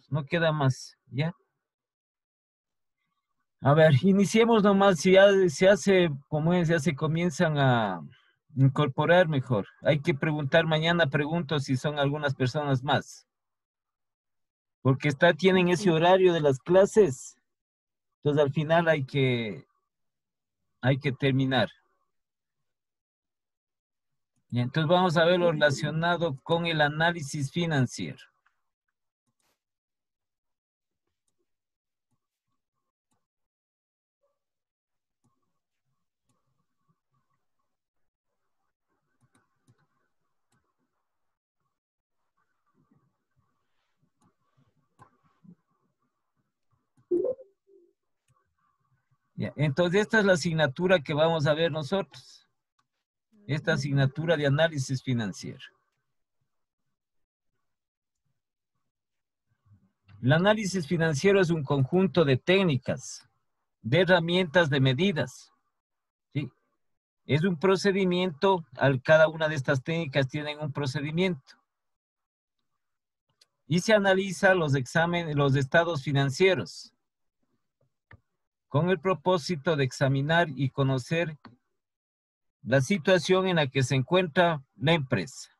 No queda más, ¿ya? A ver, iniciemos nomás, si ya se hace, como es, ya se comienzan a incorporar mejor. Hay que preguntar, mañana pregunto si son algunas personas más, porque tienen ese horario de las clases, entonces al final hay que terminar. Y entonces vamos a ver lo relacionado con el análisis financiero. Ya, entonces esta es la asignatura que vamos a ver nosotros, esta asignatura de análisis financiero. El análisis financiero es un conjunto de técnicas, de herramientas, de medidas, ¿sí? Es un procedimiento, cada una de estas técnicas tienen un procedimiento. Y se analiza los estados financieros, con el propósito de examinar y conocer la situación en la que se encuentra la empresa.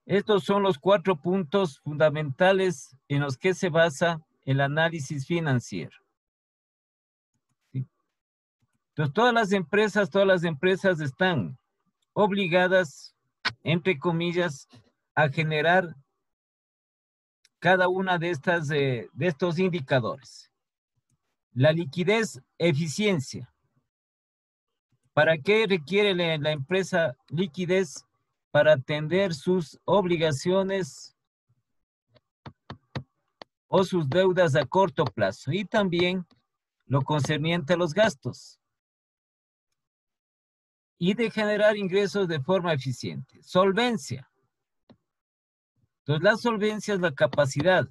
Estos son los 4 puntos fundamentales en los que se basa el análisis financiero. ¿Sí? Entonces, todas las empresas están obligadas, entre comillas, a generar cada una de estos indicadores. La liquidez, eficiencia. ¿Para qué requiere la empresa liquidez? Para atender sus obligaciones o sus deudas a corto plazo, y también lo concerniente a los gastos, y de generar ingresos de forma eficiente. Solvencia. Entonces, la solvencia es la capacidad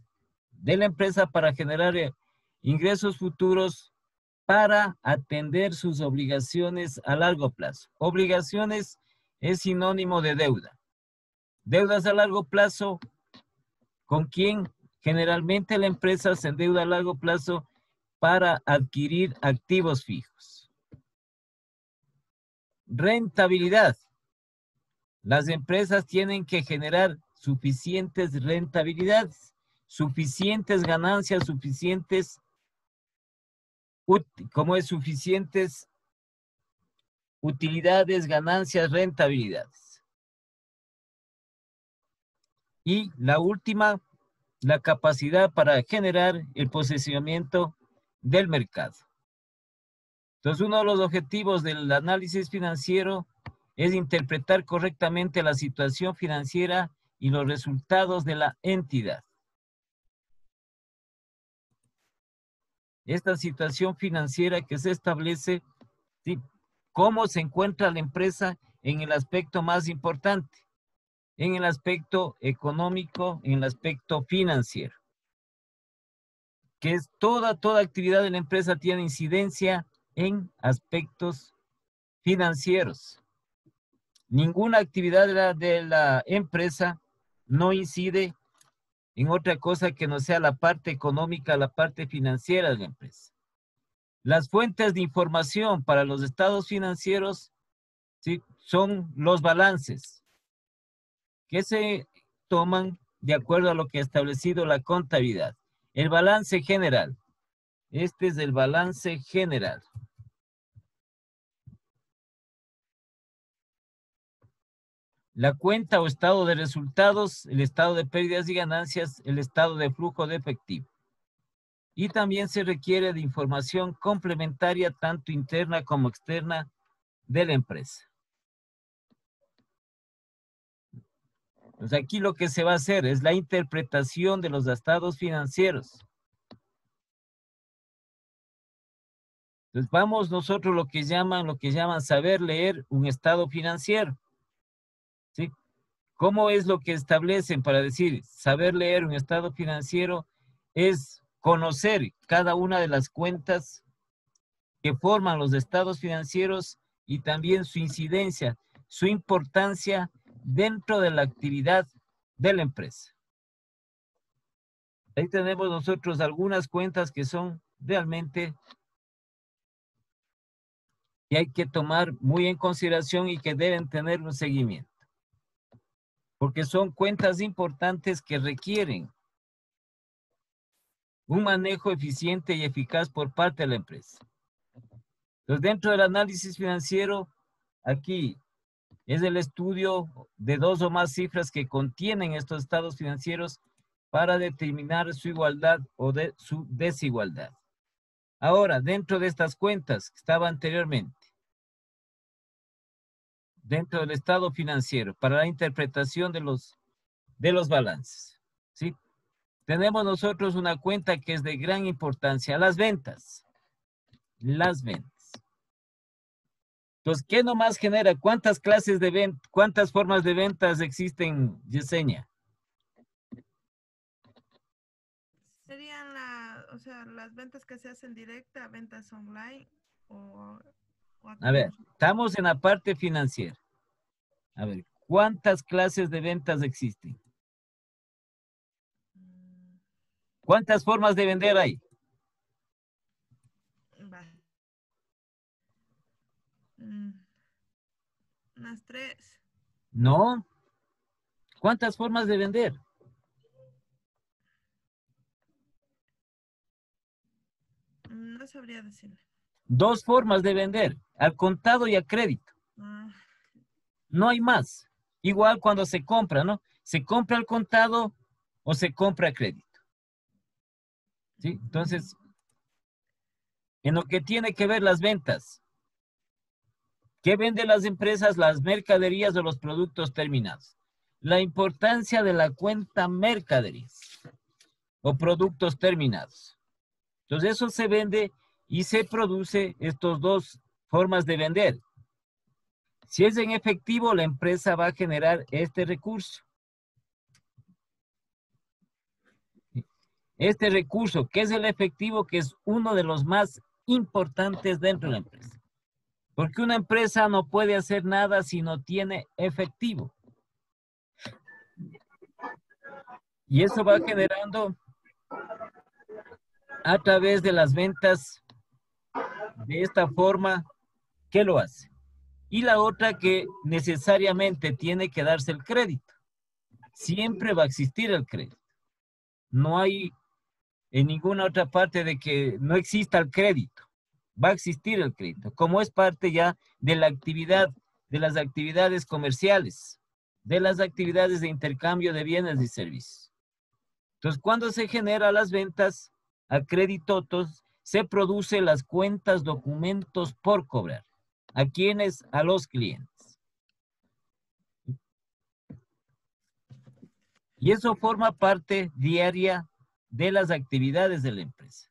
de la empresa para generar ingresos futuros para atender sus obligaciones a largo plazo. Obligaciones es sinónimo de deuda. Deudas a largo plazo, ¿con quién? Generalmente la empresa se endeuda a largo plazo para adquirir activos fijos. Rentabilidad. Las empresas tienen que generar suficientes rentabilidades, suficientes ganancias, suficientes utilidades, ganancias, rentabilidades. Y la última, la capacidad para generar el posicionamiento del mercado. Entonces, uno de los objetivos del análisis financiero es interpretar correctamente la situación financiera y los resultados de la entidad. Esta situación financiera que se establece, ¿sí? ¿Cómo se encuentra la empresa en el aspecto más importante? En el aspecto económico, en el aspecto financiero. Que es toda actividad de la empresa tiene incidencia en aspectos financieros. Ninguna actividad de la empresa no incide en otra cosa que no sea la parte económica, la parte financiera de la empresa. Las fuentes de información para los estados financieros, ¿sí?, son los balances que se toman de acuerdo a lo que ha establecido la contabilidad. El balance general. Este es el balance general. La cuenta o estado de resultados, el estado de pérdidas y ganancias, el estado de flujo de efectivo. Y también se requiere de información complementaria, tanto interna como externa, de la empresa. Pues aquí lo que se va a hacer es la interpretación de los estados financieros. Entonces vamos nosotros lo que llaman saber leer un estado financiero. ¿Sí? ¿Cómo es lo que establecen para decir saber leer un estado financiero? es conocer cada una de las cuentas que forman los estados financieros y también su incidencia, su importancia dentro de la actividad de la empresa. Ahí tenemos nosotros algunas cuentas que son realmente que hay que tomar muy en consideración y que deben tener un seguimiento. Porque son cuentas importantes que requieren un manejo eficiente y eficaz por parte de la empresa. Entonces, dentro del análisis financiero, aquí es el estudio de 2 o más cifras que contienen estos estados financieros para determinar su igualdad o de su desigualdad. Ahora, dentro de estas cuentas que estaba anteriormente, dentro del estado financiero, para la interpretación de los balances, ¿sí? Tenemos nosotros una cuenta que es de gran importancia, las ventas. Las ventas. Entonces, ¿qué nomás genera? ¿Cuántas clases de venta, cuántas formas de ventas existen, Yesenia? Serían las ventas que se hacen directa, ventas online o A ver, acá. estamos en la parte financiera. A ver, ¿cuántas clases de ventas existen? Mm, ¿Cuántas formas de vender hay? va. Mm, unas 3. No. ¿Cuántas formas de vender? No sabría decirle. 2 formas de vender, al contado y a crédito. Ah, No hay más. Igual cuando se compra, ¿no? Se compra al contado o se compra a crédito. ¿Sí? Entonces, en lo que tiene que ver las ventas, ¿qué venden las empresas? Las mercaderías o los productos terminados. La importancia de la cuenta mercaderías o productos terminados. Entonces, eso se vende y se produce estas 2 formas de vender. Si es en efectivo, la empresa va a generar este recurso. Este recurso, que es el efectivo, que es uno de los más importantes dentro de la empresa. Porque una empresa no puede hacer nada si no tiene efectivo. Y eso va generando a través de las ventas de esta forma que lo hace. Y la otra que necesariamente tiene que darse el crédito. Siempre va a existir el crédito. No hay en ninguna otra parte de que no exista el crédito. Va a existir el crédito, como es parte ya de la actividad, de las actividades comerciales, de las actividades de intercambio de bienes y servicios. Entonces, cuando se generan las ventas a crédito, se producen las cuentas, documentos por cobrar. ¿A quiénes? A los clientes. Y eso forma parte diaria de las actividades de la empresa.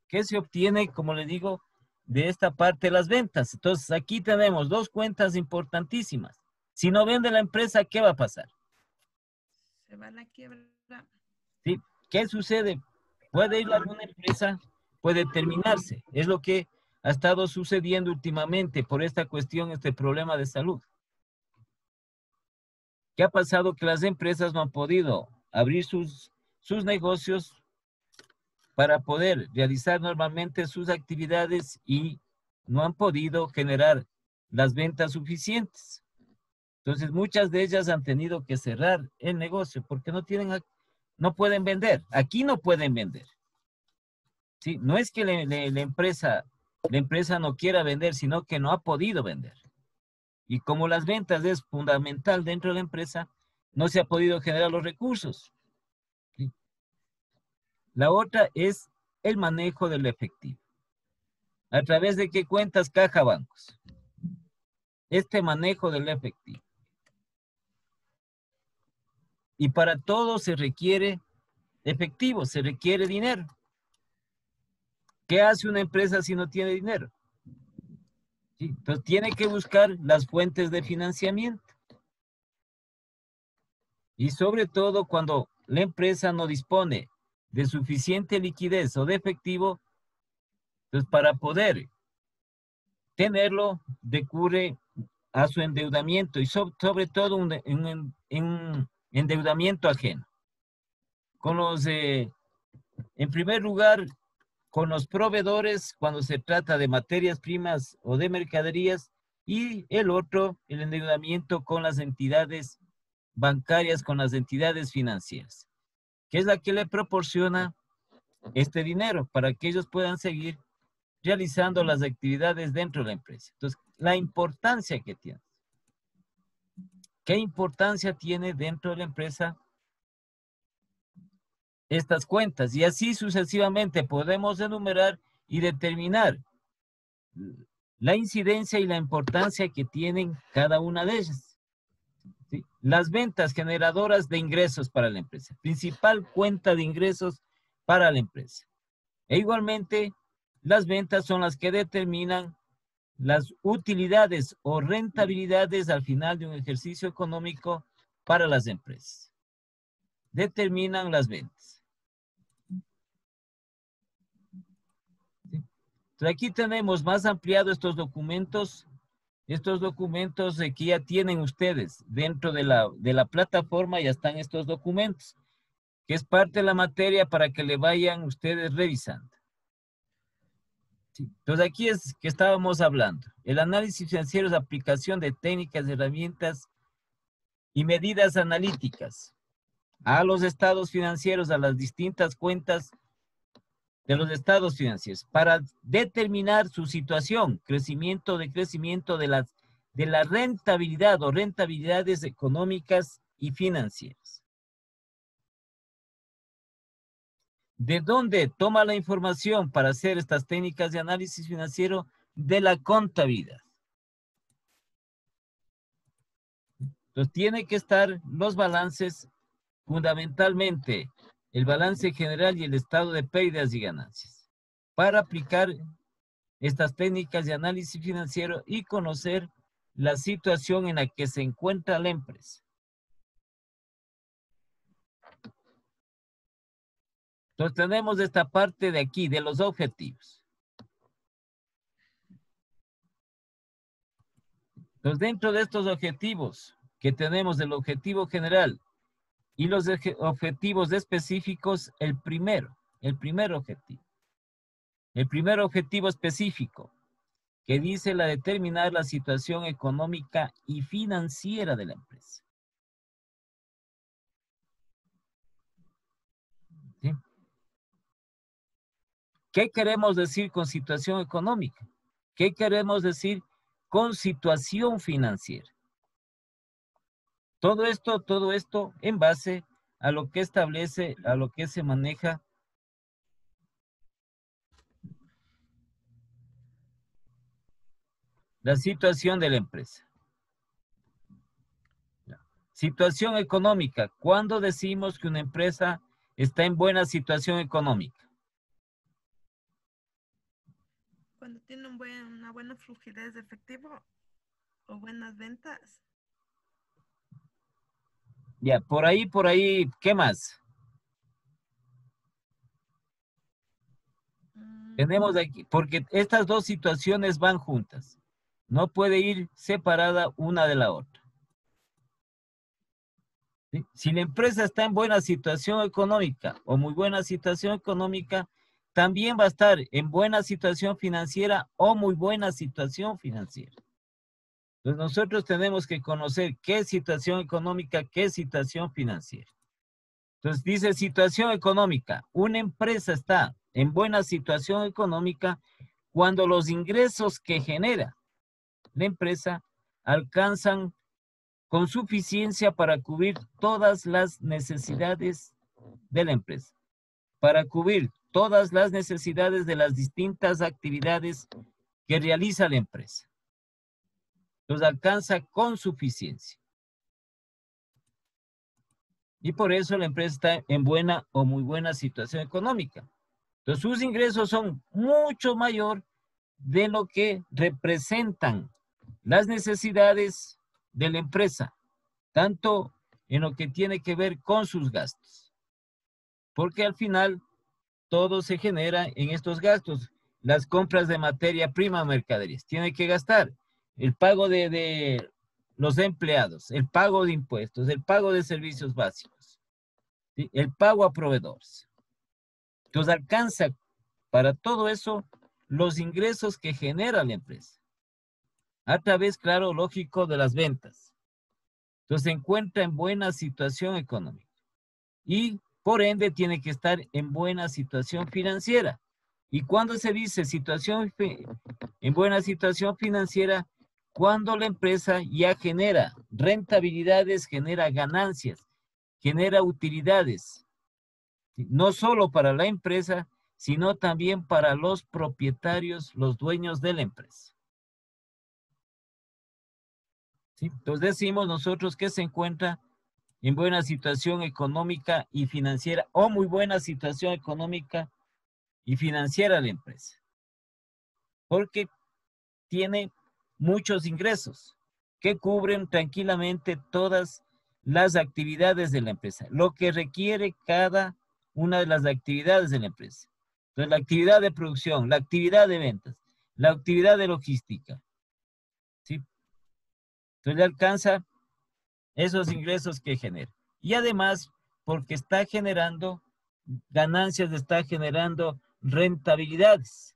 ¿Qué se obtiene, como le digo, de esta parte de las ventas? Entonces, aquí tenemos 2 cuentas importantísimas. Si no vende la empresa, ¿qué va a pasar? se va a la quiebra. ¿Sí? ¿Qué sucede? Puede ir a alguna empresa, puede terminarse. Es lo que ha estado sucediendo últimamente por esta cuestión, este problema de salud. ¿Qué ha pasado? Que las empresas no han podido abrir sus negocios para poder realizar normalmente sus actividades y no han podido generar las ventas suficientes. Entonces, muchas de ellas han tenido que cerrar el negocio porque no pueden vender. Aquí no pueden vender. ¿Sí? No es que la empresa no quiera vender, sino que no ha podido vender. Y como las ventas es fundamental dentro de la empresa, no se ha podido generar los recursos. ¿Sí? La otra es el manejo del efectivo. ¿A través de qué cuentas? Caja bancos. Este manejo del efectivo. Y para todo se requiere efectivo, se requiere dinero. ¿Qué hace una empresa si no tiene dinero? ¿Sí? Entonces tiene que buscar las fuentes de financiamiento. Y sobre todo cuando la empresa no dispone de suficiente liquidez o de efectivo, pues para poder tenerlo, recurre a su endeudamiento y sobre todo un endeudamiento ajeno. En primer lugar, con los proveedores cuando se trata de materias primas o de mercaderías, y el otro, el endeudamiento con las entidades bancarias, con las entidades financieras, que es la que le proporciona este dinero para que ellos puedan seguir realizando las actividades dentro de la empresa. Entonces, la importancia que tiene. ¿Qué importancia tiene dentro de la empresa estas cuentas? Y así sucesivamente podemos enumerar y determinar la incidencia y la importancia que tienen cada una de ellas. ¿Sí? Las ventas generadoras de ingresos para la empresa, principal cuenta de ingresos para la empresa. E igualmente, las ventas son las que determinan las utilidades o rentabilidades al final de un ejercicio económico para las empresas. Determinan las ventas. ¿Sí? Entonces aquí tenemos más ampliado estos documentos que ya tienen ustedes dentro de la plataforma. Ya están estos documentos, que es parte de la materia para que le vayan ustedes revisando. Sí. Entonces aquí es que estábamos hablando. El análisis financiero es aplicación de técnicas, herramientas y medidas analíticas a los estados financieros, a las distintas cuentas de los estados financieros, para determinar su situación, crecimiento, decrecimiento de la rentabilidad o rentabilidades económicas y financieras. ¿De dónde toma la información para hacer estas técnicas de análisis financiero? De la contabilidad. Entonces tiene que estar los balances, fundamentalmente el balance general y el estado de pérdidas y ganancias, para aplicar estas técnicas de análisis financiero y conocer la situación en la que se encuentra la empresa. Entonces tenemos esta parte de aquí, de los objetivos. Entonces dentro de estos objetivos que tenemos, el objetivo general y los objetivos específicos, el primer objetivo. El primer objetivo específico, que dice la determinar la situación económica y financiera de la empresa. ¿Sí? ¿Qué queremos decir con situación económica? ¿Qué queremos decir con situación financiera? Todo esto en base a lo que establece, a lo que se maneja la situación de la empresa. Situación económica. ¿Cuándo decimos que una empresa está en buena situación económica? Cuando tiene una buena fluidez de efectivo o buenas ventas. Ya, por ahí, ¿qué más? Tenemos aquí, porque estas dos situaciones van juntas. No puede ir separada una de la otra. ¿Sí? Si la empresa está en buena situación económica o muy buena situación económica, también va a estar en buena situación financiera o muy buena situación financiera. Entonces nosotros tenemos que conocer qué es situación económica, qué es situación financiera. Entonces dice situación económica. Una empresa está en buena situación económica cuando los ingresos que genera la empresa alcanzan con suficiencia para cubrir todas las necesidades de la empresa, para cubrir todas las necesidades de las distintas actividades que realiza la empresa. Los alcanza con suficiencia. Y por eso la empresa está en buena o muy buena situación económica. Entonces sus ingresos son mucho mayor de lo que representan las necesidades de la empresa, tanto en lo que tiene que ver con sus gastos. porque al final todo se genera en estos gastos. Las compras de materia prima, mercaderías, tiene que gastar. El pago de los empleados, el pago de impuestos, el pago de servicios básicos, ¿sí? El pago a proveedores. Entonces alcanza para todo eso los ingresos que genera la empresa. A través, claro, lógico, de las ventas. Entonces se encuentra en buena situación económica. Y por ende tiene que estar en buena situación financiera. ¿Y cuando se dice en buena situación financiera? Cuando la empresa ya genera rentabilidades, genera ganancias, genera utilidades, no solo para la empresa, sino también para los propietarios, los dueños de la empresa. ¿Sí? Entonces decimos nosotros que se encuentra en buena situación económica y financiera, o muy buena situación económica y financiera la empresa, porque tiene muchos ingresos que cubren tranquilamente todas las actividades de la empresa, lo que requiere cada una de las actividades de la empresa. Entonces, la actividad de producción, la actividad de ventas, la actividad de logística, ¿sí? Entonces, le alcanza esos ingresos que genera. Y además, porque está generando ganancias, está generando rentabilidades.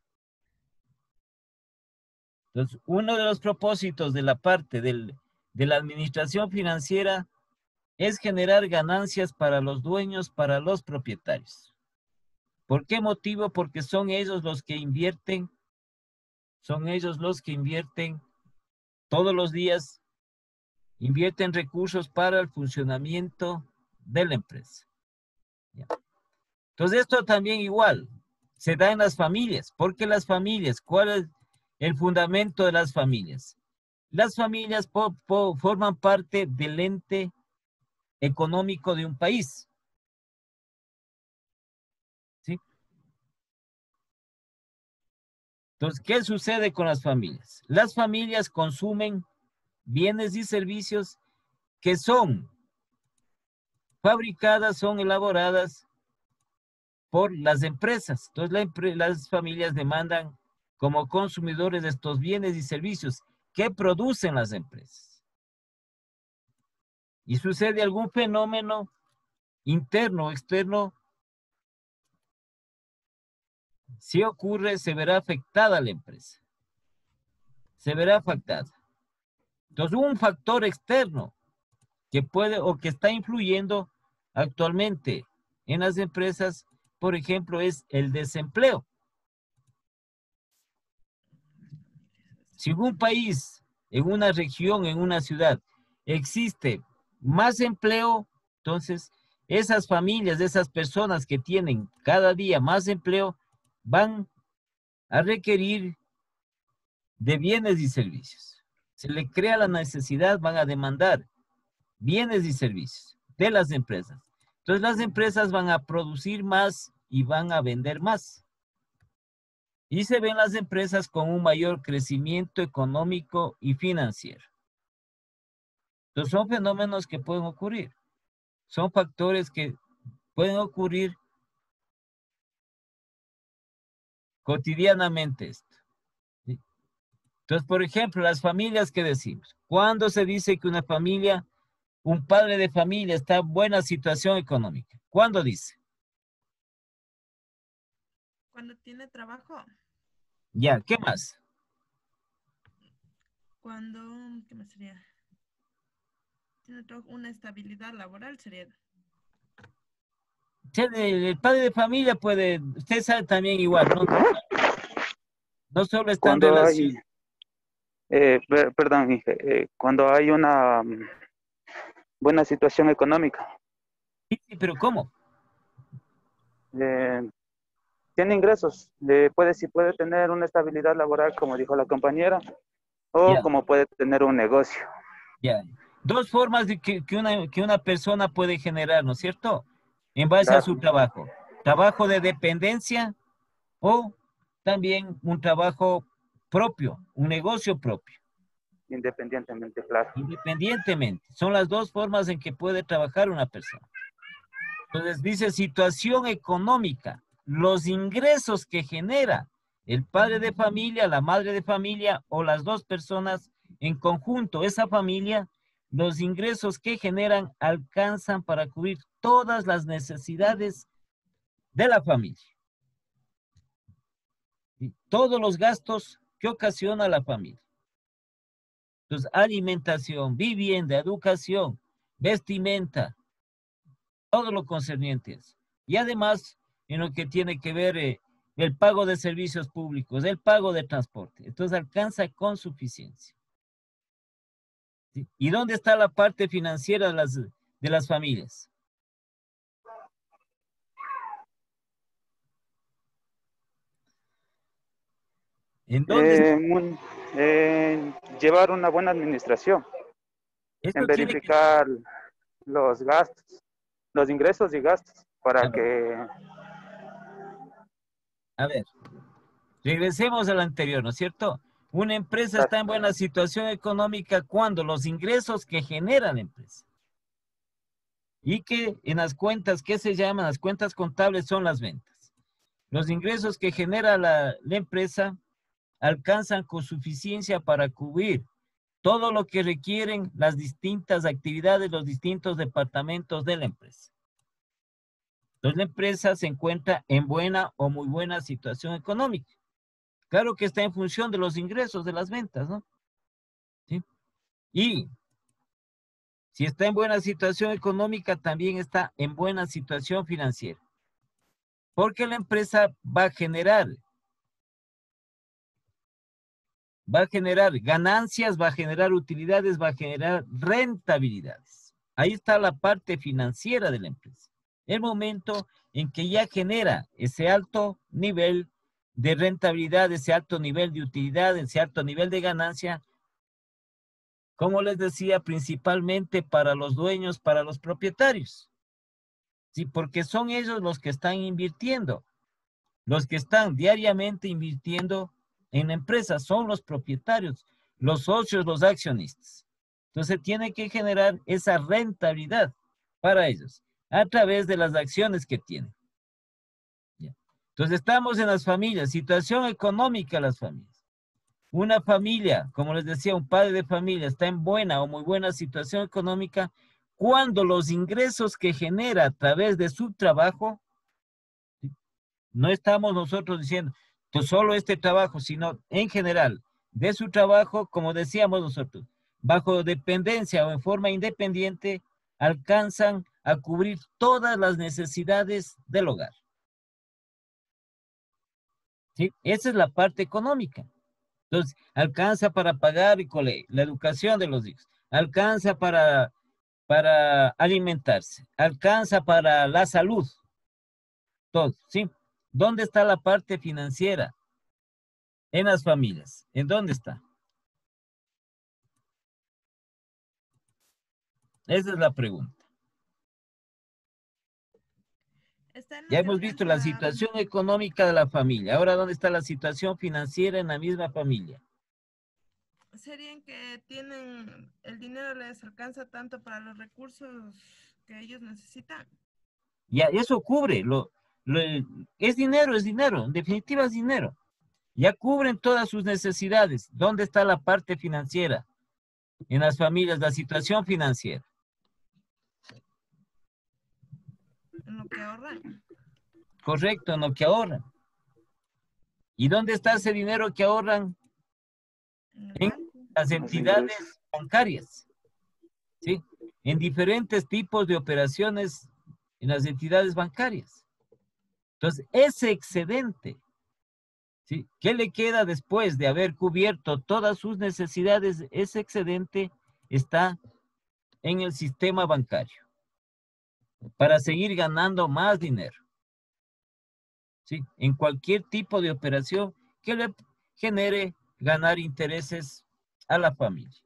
Entonces, uno de los propósitos de la parte de la administración financiera es generar ganancias para los dueños, para los propietarios. ¿Por qué motivo? Porque son ellos los que invierten todos los días, invierten recursos para el funcionamiento de la empresa. ¿Ya? Entonces esto también igual se da en las familias, porque las familias, ¿cuál es el fundamento de las familias? Las familias forman parte del ente económico de un país, ¿sí? Entonces, ¿qué sucede con las familias? Las familias consumen bienes y servicios que son fabricadas, son elaboradas por las empresas. Entonces, las familias demandan como consumidores de estos bienes y servicios que producen las empresas. Y sucede algún fenómeno interno o externo, si ocurre, se verá afectada la empresa. Se verá afectada. Entonces, un factor externo que puede o que está influyendo actualmente en las empresas, por ejemplo, es el desempleo. Si en un país, en una región, en una ciudad, existe más empleo, entonces esas familias, esas personas que tienen cada día más empleo, van a requerir de bienes y servicios. Se le crea la necesidad, van a demandar bienes y servicios de las empresas. Entonces las empresas van a producir más y van a vender más. Y se ven las empresas con un mayor crecimiento económico y financiero. Entonces son fenómenos que pueden ocurrir. Son factores que pueden ocurrir cotidianamente esto. ¿Sí? Entonces, por ejemplo, las familias que decimos. ¿Cuándo se dice que una familia, un padre de familia está en buena situación económica? ¿Cuándo dice? Cuando tiene trabajo. Ya, ¿qué más? Cuando, ¿qué más sería? Tiene una estabilidad laboral sería. El padre de familia puede, usted sabe también igual, ¿no? No solo está en Cuando relación. hay, perdón, cuando hay una buena situación económica, Sí, sí, pero ¿cómo? eh, tiene ingresos, si puede tener una estabilidad laboral, como dijo la compañera, o Ya, como puede tener un negocio. ya. Dos formas de que una persona puede generar, ¿no es cierto? En base a Claro, su trabajo. Trabajo de dependencia o también un trabajo propio, un negocio propio, independientemente, claro. independientemente. Son las dos formas en que puede trabajar una persona. Entonces dice situación económica, los ingresos que genera el padre de familia, la madre de familia o las dos personas en conjunto, esa familia, los ingresos que generan alcanzan para cubrir todas las necesidades de la familia. ¿Sí? Todos los gastos que ocasiona la familia. Entonces, alimentación, vivienda, educación, vestimenta, todo lo concerniente a eso. Y además, en lo que tiene que ver el pago de servicios públicos, el pago de transporte. Entonces, alcanza con suficiencia. ¿Sí? ¿Y dónde está la parte financiera de las familias? ¿En dónde está? Llevar una buena administración, Esto en tiene que... verificar los gastos, los ingresos y gastos, para que... A ver, regresemos al anterior, ¿no es cierto? Una empresa está en buena situación económica cuando los ingresos que genera la empresa y que en las cuentas, ¿qué se llaman? Las cuentas contables son las ventas. Los ingresos que genera la empresa alcanzan con suficiencia para cubrir todo lo que requieren las distintas actividades, los distintos departamentos de la empresa. Entonces la empresa se encuentra en buena o muy buena situación económica. Claro que está en función de los ingresos de las ventas, ¿no? ¿Sí? Y si está en buena situación económica, también está en buena situación financiera. Porque la empresa va a generar ganancias, va a generar utilidades, va a generar rentabilidades. Ahí está la parte financiera de la empresa. El momento en que ya genera ese alto nivel de rentabilidad, ese alto nivel de utilidad, ese alto nivel de ganancia, como les decía, principalmente para los dueños, para los propietarios. Sí, porque son ellos los que están invirtiendo, los que están diariamente invirtiendo en la empresa, son los propietarios, los socios, los accionistas. Entonces tiene que generar esa rentabilidad para ellos a través de las acciones que tienen. ¿Ya? Entonces estamos en las familias, situación económica de las familias. Una familia, como les decía, un padre de familia está en buena o muy buena situación económica cuando los ingresos que genera a través de su trabajo, no estamos nosotros diciendo que solo este trabajo, sino en general, de su trabajo, como decíamos nosotros, bajo dependencia o en forma independiente, alcanzan a cubrir todas las necesidades del hogar. ¿Sí? Esa es la parte económica. Entonces, alcanza para pagar la educación de los hijos, alcanza para alimentarse, alcanza para la salud, todo, ¿sí? ¿Dónde está la parte financiera? En las familias. ¿En dónde está? Esa es la pregunta. Ya hemos visto la situación económica de la familia. Ahora, ¿dónde está la situación financiera en la misma familia? Serían que tienen, el dinero les alcanza tanto para los recursos que ellos necesitan. Ya, eso cubre, es dinero, en definitiva es dinero. Ya cubren todas sus necesidades. ¿Dónde está la parte financiera? En las familias, la situación financiera. En lo que ahorran. Correcto, en lo que ahorran. ¿Y dónde está ese dinero que ahorran? En las entidades bancarias. ¿Sí? En diferentes tipos de operaciones en las entidades bancarias. Entonces, ese excedente, ¿sí? ¿Qué le queda después de haber cubierto todas sus necesidades? Ese excedente está en el sistema bancario para seguir ganando más dinero. ¿Sí? En cualquier tipo de operación que le genere ganar intereses a la familia.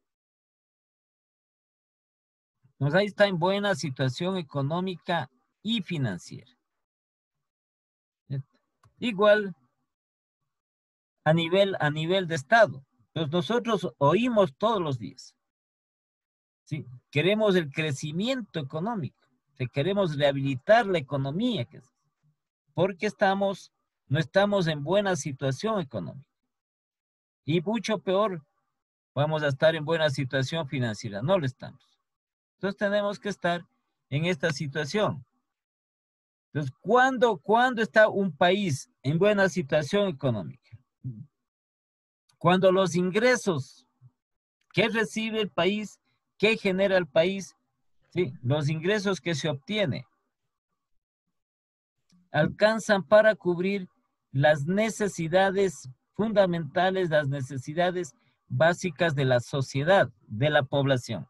Entonces ahí está en buena situación económica y financiera. Igual a nivel de Estado. Entonces nosotros oímos todos los días. ¿Sí? Queremos el crecimiento económico. Si queremos rehabilitar la economía, porque no estamos en buena situación económica. Y mucho peor, vamos a estar en buena situación financiera. No lo estamos. Entonces tenemos que estar en esta situación. Entonces, ¿cuándo está un país en buena situación económica? Cuando los ingresos que recibe el país, que genera el país, ¿sí? Los ingresos que se obtiene alcanzan para cubrir las necesidades fundamentales, las necesidades básicas de la sociedad, de la población.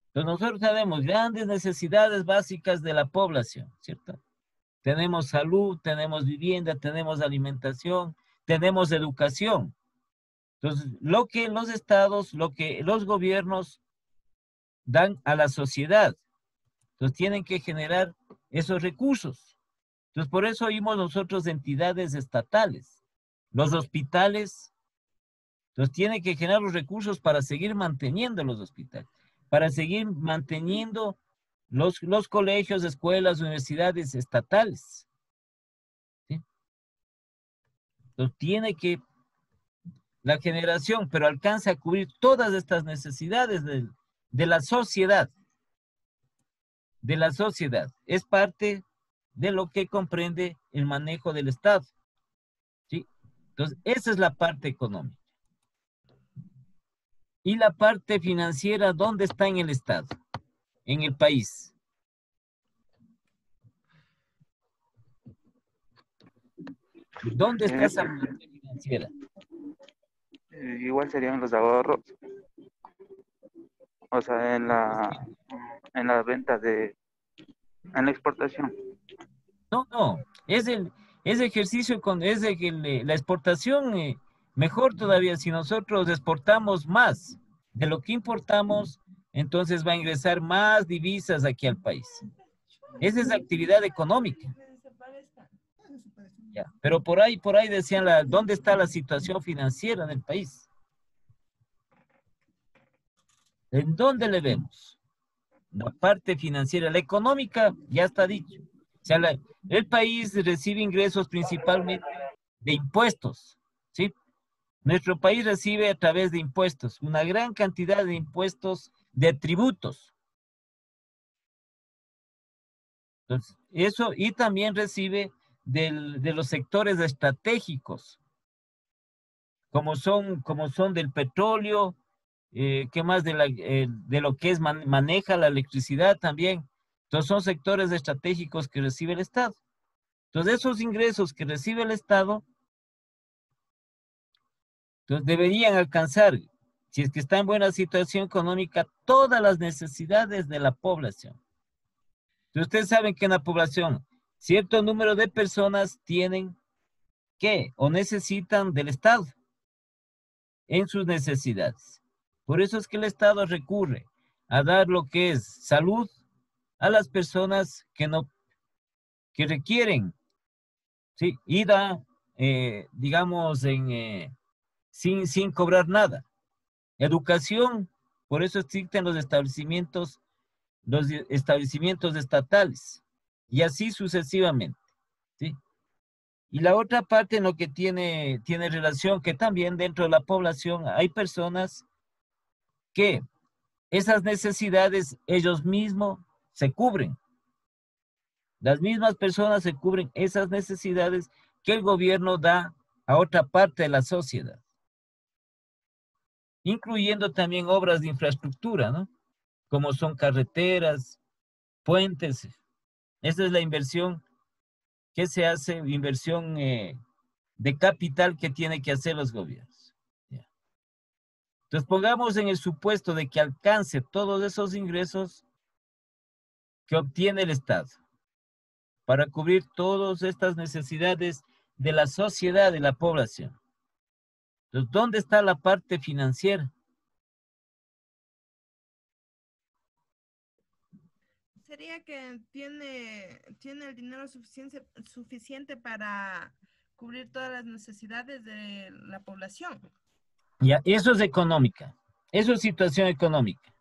Entonces nosotros tenemos grandes necesidades básicas de la población, ¿cierto? Tenemos salud, tenemos vivienda, tenemos alimentación, tenemos educación. Entonces, lo que los estados, lo que los gobiernos dan a la sociedad, entonces tienen que generar esos recursos. Entonces, por eso oímos nosotros entidades estatales. Los hospitales, entonces tienen que generar los recursos para seguir manteniendo los hospitales, para seguir manteniendo los colegios, escuelas, universidades estatales. ¿Sí? Entonces, tiene que la generación, pero alcanza a cubrir todas estas necesidades de la sociedad. De la sociedad. Es parte de lo que comprende el manejo del Estado. ¿Sí? Entonces, esa es la parte económica. Y la parte financiera, ¿dónde está en el Estado? En el país. ¿Dónde está esa parte financiera? Igual serían los ahorros, o sea, en la venta en la exportación. No, es el ejercicio la exportación, mejor todavía, si nosotros exportamos más de lo que importamos, entonces va a ingresar más divisas aquí al país. Esa es actividad económica. Ya, pero por ahí decían, ¿dónde está la situación financiera del país? ¿En dónde le vemos? La parte financiera, la económica, ya está dicho. O sea, el país recibe ingresos principalmente de impuestos, ¿sí? Nuestro país recibe a través de impuestos, una gran cantidad de impuestos, de tributos. Entonces, eso, y también recibe de los sectores estratégicos, como son del petróleo, ¿qué más? De lo que maneja la electricidad también. Entonces, son sectores estratégicos que recibe el Estado. Entonces, esos ingresos que recibe el Estado, entonces deberían alcanzar, si es que está en buena situación económica, todas las necesidades de la población. Entonces, ustedes saben que en la población, cierto número de personas tienen que o necesitan del Estado en sus necesidades. Por eso es que el Estado recurre a dar lo que es salud a las personas que requieren, ¿sí? Y da, digamos, sin cobrar nada. Educación, por eso existen los establecimientos estatales, y así sucesivamente, ¿sí? Y la otra parte en lo que tiene relación, que también dentro de la población hay personas que esas necesidades ellos mismos se cubren. Las mismas personas se cubren esas necesidades que el gobierno da a otra parte de la sociedad, incluyendo también obras de infraestructura, ¿no? Como son carreteras, puentes. Esa es la inversión que se hace, inversión de capital que tiene que hacer los gobiernos. Ya. Entonces pongamos en el supuesto de que alcance todos esos ingresos que obtiene el Estado para cubrir todas estas necesidades de la sociedad, de la población. Entonces, ¿dónde está la parte financiera? Sería que tiene el dinero suficiente para cubrir todas las necesidades de la población. Ya, eso es económica. Eso es situación económica.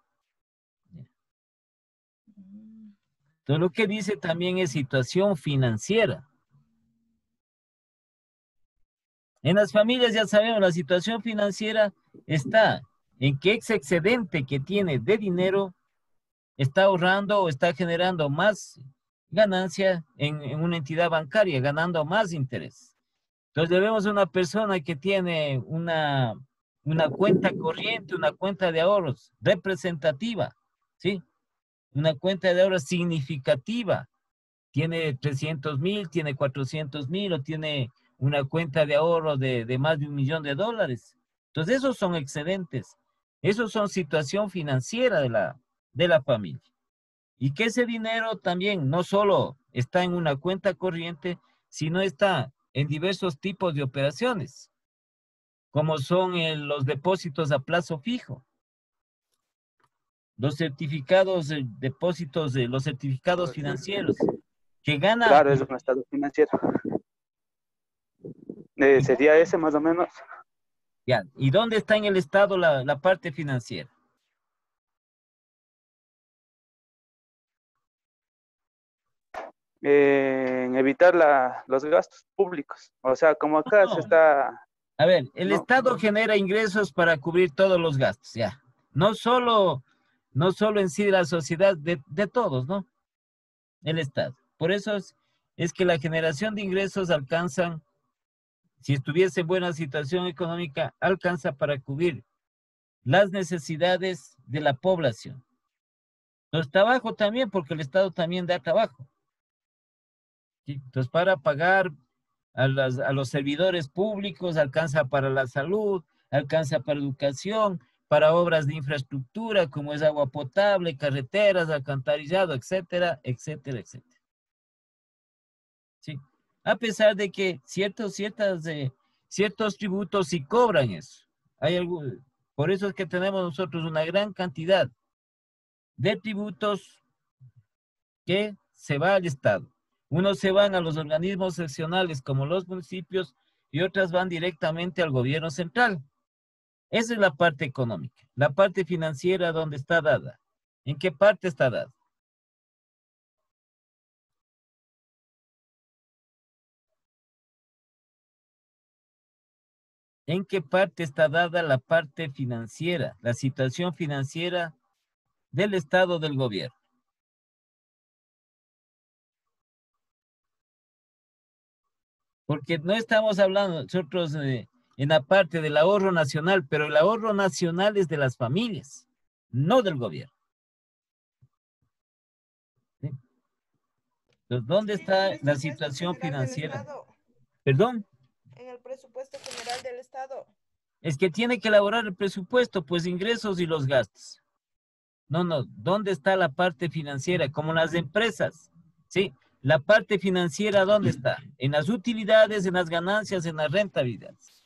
Entonces, lo que dice también es situación financiera. En las familias ya sabemos, la situación financiera está en que ese excedente que tiene de dinero está ahorrando o está generando más ganancia en una entidad bancaria, ganando más interés. Entonces debemos una persona que tiene una cuenta corriente, una cuenta de ahorros representativa, ¿sí? Una cuenta de ahorros significativa. Tiene 300,000, tiene 400,000 o tiene una cuenta de ahorro de más de $1,000,000. Entonces esos son excedentes. Esos son situación financiera de la familia. Y que ese dinero también no solo está en una cuenta corriente, sino está en diversos tipos de operaciones, como son los depósitos a plazo fijo, los certificados de depósitos, los certificados financieros, que gana. Claro, es un estado financiero. ¿Y Sería ese más o menos. ya, ¿y dónde está en el Estado la parte financiera? En evitar los gastos públicos. O sea, como acá se No. está, A ver, el ¿no? Estado genera ingresos para cubrir todos los gastos, ya. No solo en sí de la sociedad, de todos, ¿no? El Estado. Por eso es que la generación de ingresos alcanzan, si estuviese en buena situación económica, alcanza para cubrir las necesidades de la población. Los trabajo también, porque el Estado también da trabajo, ¿sí? Entonces, para pagar a los servidores públicos, alcanza para la salud, alcanza para educación, para obras de infraestructura, como es agua potable, carreteras, alcantarillado, etcétera, etcétera, etcétera. ¿Sí? A pesar de que ciertos tributos sí cobran eso. Por eso es que tenemos nosotros una gran cantidad de tributos que se va al Estado. Unos se van a los organismos seccionales como los municipios y otras van directamente al gobierno central. Esa es la parte económica. La parte financiera, ¿dónde está dada? ¿En qué parte está dada? ¿En qué parte está dada la parte financiera, la situación financiera del Estado del gobierno? Porque no estamos hablando nosotros en la parte del ahorro nacional, pero el ahorro nacional es de las familias, no del gobierno. ¿Sí? Entonces, ¿dónde Sí, está en el la presupuesto situación general del financiera? Estado. Perdón, En el presupuesto general del Estado. es que tiene que elaborar el presupuesto, pues ingresos y los gastos. No, ¿dónde está la parte financiera? Como las empresas, ¿sí? La parte financiera, ¿dónde está? En las utilidades, en las ganancias, en las rentabilidades.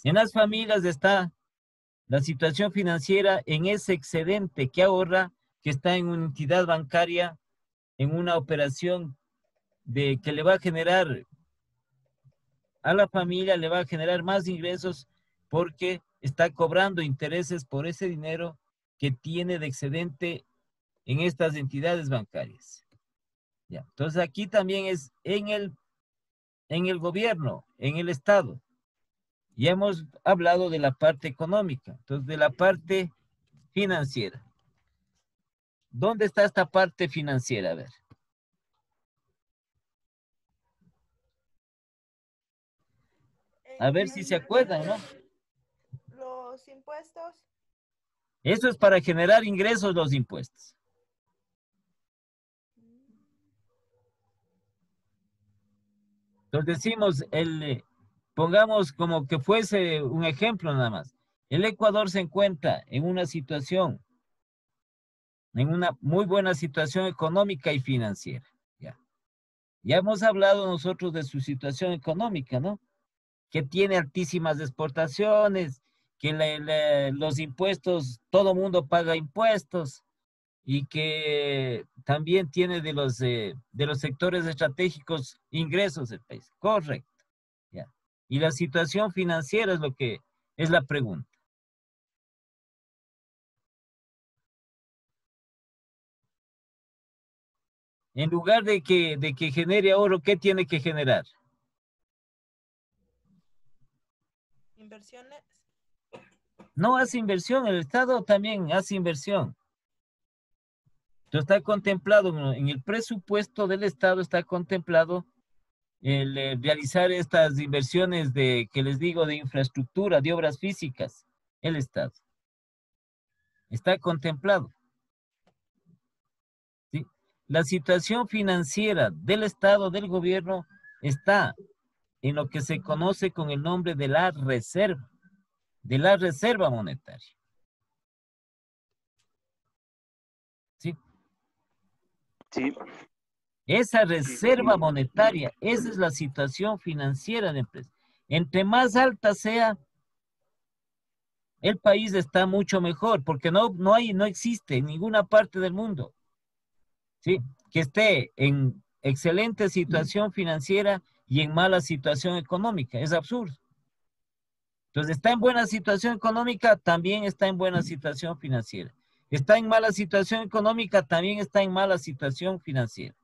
En las familias está la situación financiera en ese excedente que ahorra, que está en una entidad bancaria, en una operación que le va a generar a la familia, le va a generar más ingresos porque está cobrando intereses por ese dinero que tiene de excedente en estas entidades bancarias. Ya. Entonces aquí también es en el gobierno, en el Estado. Ya hemos hablado de la parte económica, entonces de la parte financiera. ¿Dónde está esta parte financiera? A ver. A ver si se acuerdan, ¿no? Los impuestos. Eso es para generar ingresos los impuestos. Entonces decimos, pongamos como que fuese un ejemplo nada más. El Ecuador se encuentra en una situación, en una muy buena situación económica y financiera. Ya hemos hablado nosotros de su situación económica, ¿no? Que tiene altísimas exportaciones, que los impuestos, todo mundo paga impuestos y que también tiene de los sectores estratégicos ingresos del país. Correcto. Ya. Y la situación financiera es lo que es la pregunta. En lugar de que genere ahorro, ¿qué tiene que generar? Inversiones. No hace inversión, el Estado también hace inversión. Entonces está contemplado en el presupuesto del Estado, está contemplado el realizar estas inversiones que les digo, de infraestructura, de obras físicas, el Estado. Está contemplado. ¿Sí? La situación financiera del Estado, del gobierno, está en lo que se conoce con el nombre de la reserva monetaria. ¿Sí? Sí, Esa reserva monetaria, esa es la situación financiera de la empresa. Entre más alta sea, el país está mucho mejor, porque no existe en ninguna parte del mundo, ¿sí?, que esté en excelente situación financiera y en mala situación económica. Es absurdo. Entonces, está en buena situación económica, también está en buena situación financiera. Está en mala situación económica, también está en mala situación financiera.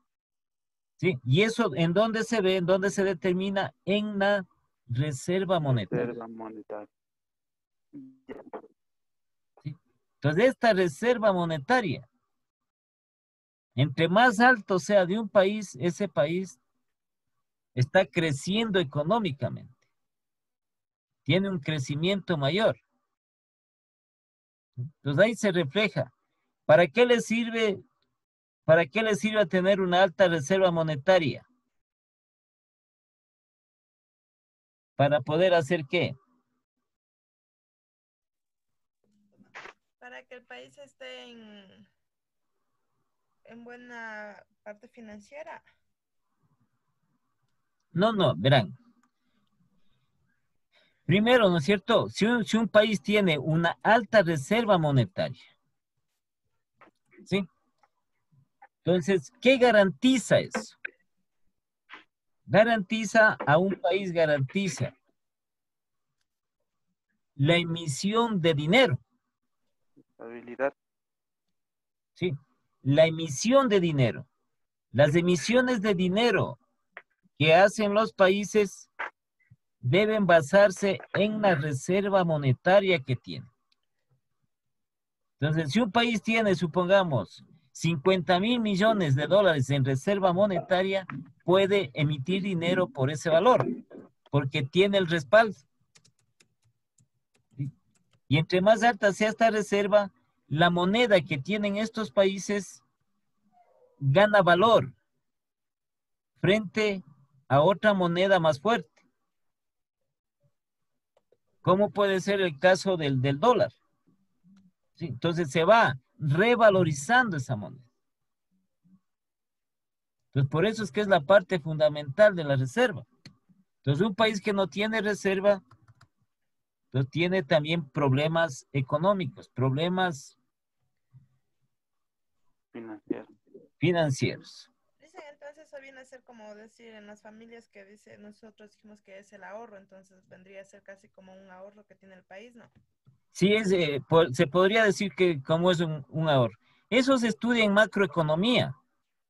¿Sí? Y eso, ¿en dónde se ve? ¿En dónde se determina? En la reserva monetaria. reserva monetaria. ¿Sí? Entonces, esta reserva monetaria, entre más alto sea de un país, ese país está creciendo económicamente. Tiene un crecimiento mayor. Entonces, ahí se refleja. ¿Para qué le sirve tener una alta reserva monetaria? ¿Para poder hacer qué? Para que el país esté en buena parte financiera. No, verán. Primero, ¿no es cierto? Si un país tiene una alta reserva monetaria, ¿sí? Entonces, ¿qué garantiza eso? A un país garantiza la emisión de dinero, Habilidad. ¿sí? La emisión de dinero. Las emisiones de dinero que hacen los países deben basarse en la reserva monetaria que tiene. Entonces, si un país tiene, supongamos, 50,000 millones de dólares en reserva monetaria, puede emitir dinero por ese valor, porque tiene el respaldo. ¿Sí? Y entre más alta sea esta reserva, la moneda que tienen estos países gana valor frente a otra moneda más fuerte. ¿Cómo puede ser el caso del dólar? ¿Sí? Entonces se va revalorizando esa moneda. Entonces por eso es que es la parte fundamental de la reserva. Entonces un país que no tiene reserva, entonces tiene también problemas económicos, problemas financieros. Dicen entonces eso viene a ser como decir en las familias que dice, nosotros dijimos que es el ahorro, entonces vendría a ser casi como un ahorro que tiene el país, ¿no? Sí, se podría decir que como es un ahorro. Eso se estudia en macroeconomía,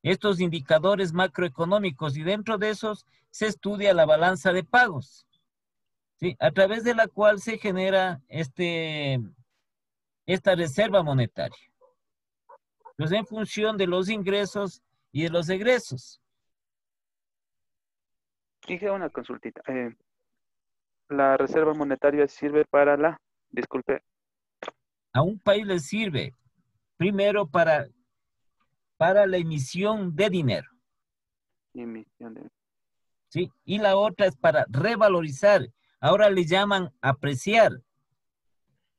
estos indicadores macroeconómicos, y dentro de esos se estudia la balanza de pagos, ¿sí?, a través de la cual se genera esta reserva monetaria. Pues en función de los ingresos y de los egresos. Dije una consultita. La reserva monetaria sirve para disculpe. A un país le sirve primero para la emisión de dinero, Emisión de... ¿sí? Y la otra es para revalorizar. Ahora le llaman apreciar.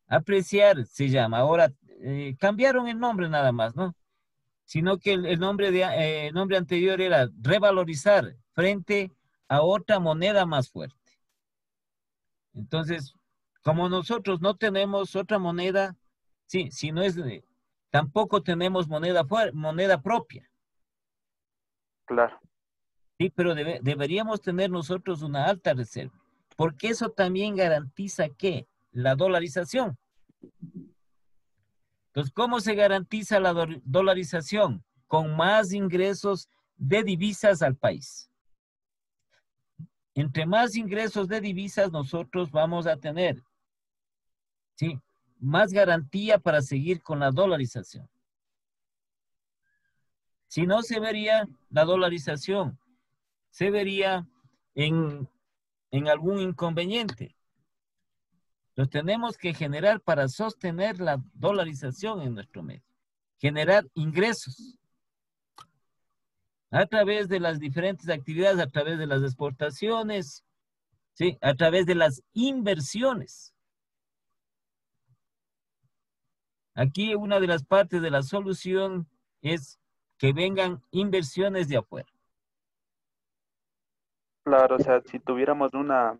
Apreciar se llama. Ahora cambiaron el nombre nada más, ¿no? Sino que el nombre anterior era revalorizar frente a otra moneda más fuerte. Entonces, como nosotros no tenemos otra moneda, sí, si no es, tampoco tenemos moneda propia, Claro. sí, pero deberíamos tener nosotros una alta reserva, porque eso también garantiza ¿qué? La dolarización. Entonces, ¿cómo se garantiza la dolarización? con más ingresos de divisas al país. Entre más ingresos de divisas nosotros vamos a tener, ¿sí?, más garantía para seguir con la dolarización. Si no, se vería la dolarización, se vería en algún inconveniente. Entonces tenemos que generar para sostener la dolarización en nuestro medio, generar ingresos a través de las diferentes actividades, a través de las exportaciones, ¿sí?, a través de las inversiones. Aquí una de las partes de la solución es que vengan inversiones de afuera. Claro, o sea, si tuviéramos una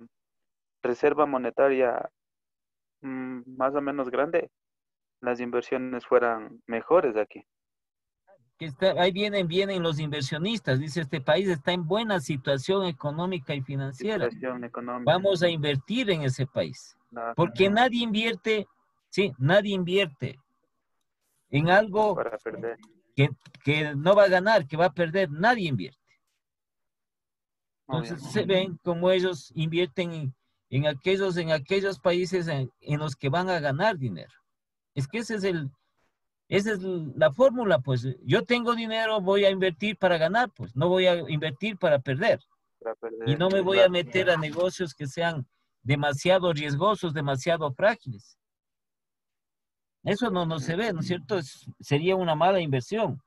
reserva monetaria más o menos grande, las inversiones fueran mejores aquí. Ahí vienen los inversionistas. Dice, este país está en buena situación económica y financiera. Situación económica. Vamos a invertir en ese país. Claro. Porque nadie invierte, sí, nadie invierte en algo Para perder. que no va a ganar, que va a perder. Nadie invierte. Entonces Obviamente. se ven como ellos invierten en aquellos países en los que van a ganar dinero. Es que esa es la fórmula, pues. Yo tengo dinero, voy a invertir para ganar, pues. No voy a invertir para perder. Para perder. Y no me voy a Claro. meter a negocios que sean demasiado riesgosos, demasiado frágiles. Eso no se ve, ¿no es cierto? Sería una mala inversión.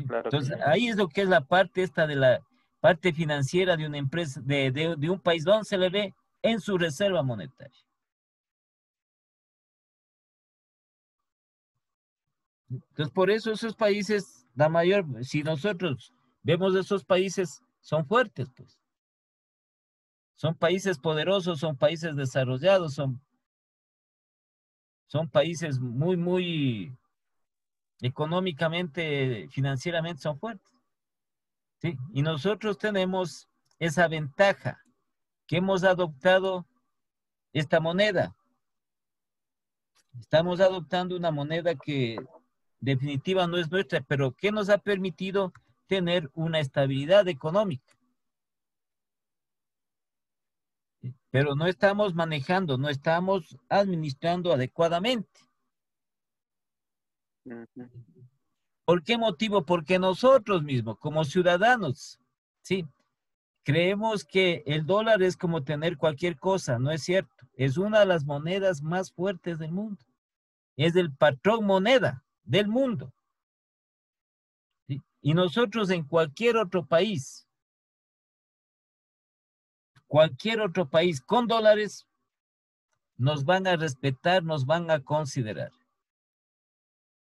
Claro que Entonces, sí. ahí es lo que es la parte esta de la parte financiera de una empresa, de un país, donde se le ve en su reserva monetaria. Entonces, por eso esos países, si nosotros vemos esos países, son fuertes, pues. Son países poderosos, son países desarrollados, son países muy, muy económicamente, financieramente son fuertes. ¿Sí? Y nosotros tenemos esa ventaja que hemos adoptado esta moneda. Estamos adoptando una moneda que definitiva no es nuestra, pero que nos ha permitido tener una estabilidad económica. Pero no estamos manejando, no estamos administrando adecuadamente. Ujú. ¿Por qué motivo? Porque nosotros mismos, como ciudadanos, ¿sí?, creemos que el dólar es como tener cualquier cosa. No es cierto. Es una de las monedas más fuertes del mundo. Es el patrón moneda del mundo. ¿Sí? Y nosotros en cualquier otro país con dólares, nos van a respetar, nos van a considerar.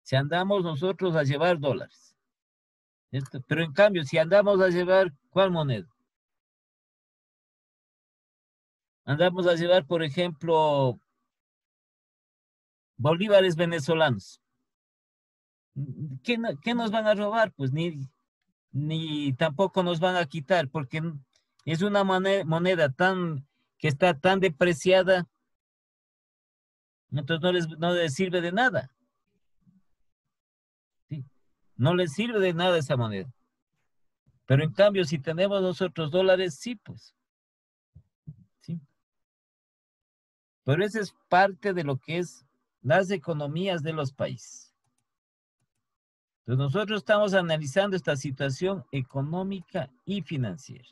Si andamos nosotros a llevar dólares. Pero en cambio, si andamos a llevar, ¿cuál moneda? Andamos a llevar, por ejemplo, bolívares venezolanos. ¿Qué nos van a robar? Pues ni tampoco nos van a quitar, porque es una moneda que está tan depreciada, entonces no les sirve de nada. ¿Sí? No les sirve de nada esa moneda. Pero en cambio, si tenemos nosotros dólares, sí, pues. ¿Sí? Pero esa es parte de lo que es las economías de los países. Entonces nosotros estamos analizando esta situación económica y financiera.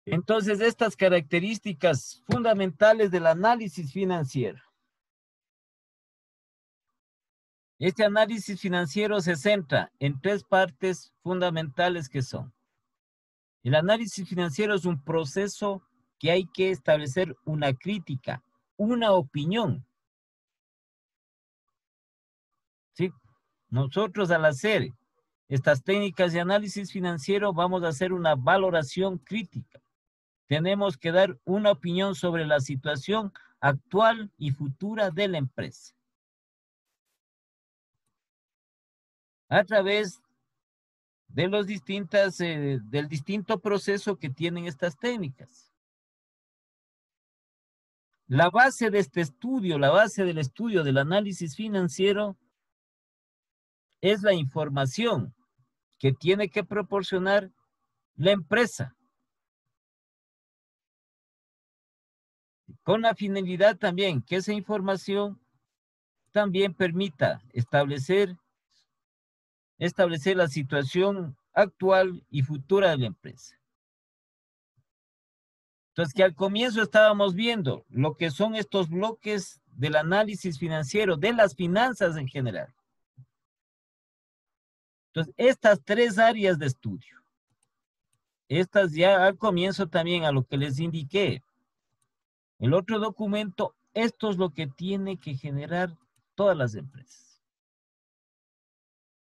Entonces, estas características fundamentales del análisis financiero. Este análisis financiero se centra en tres partes fundamentales que son: el análisis financiero es un proceso que hay que establecer una crítica, una opinión. ¿Sí? Nosotros, al hacer estas técnicas de análisis financiero, vamos a hacer una valoración crítica. Tenemos que dar una opinión sobre la situación actual y futura de la empresa, a través de del distinto proceso que tienen estas técnicas. La base de este estudio, la base del estudio del análisis financiero es la información que tiene que proporcionar la empresa, con la finalidad también que esa información también permita establecer la situación actual y futura de la empresa. Entonces, que al comienzo estábamos viendo lo que son estos bloques del análisis financiero, de las finanzas en general. Entonces, estas tres áreas de estudio, estas ya al comienzo también a lo que les indiqué. El otro documento, esto es lo que tiene que generar todas las empresas.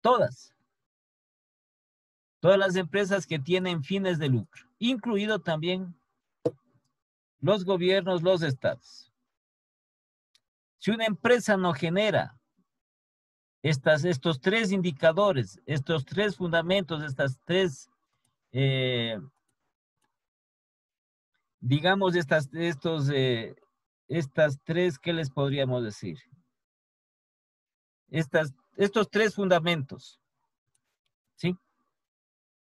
Todas. Todas las empresas que tienen fines de lucro, incluido también los gobiernos, los estados. Si una empresa no genera estos tres indicadores, estos tres fundamentos, digamos, estas tres, ¿qué les podríamos decir? Estos tres fundamentos, ¿sí?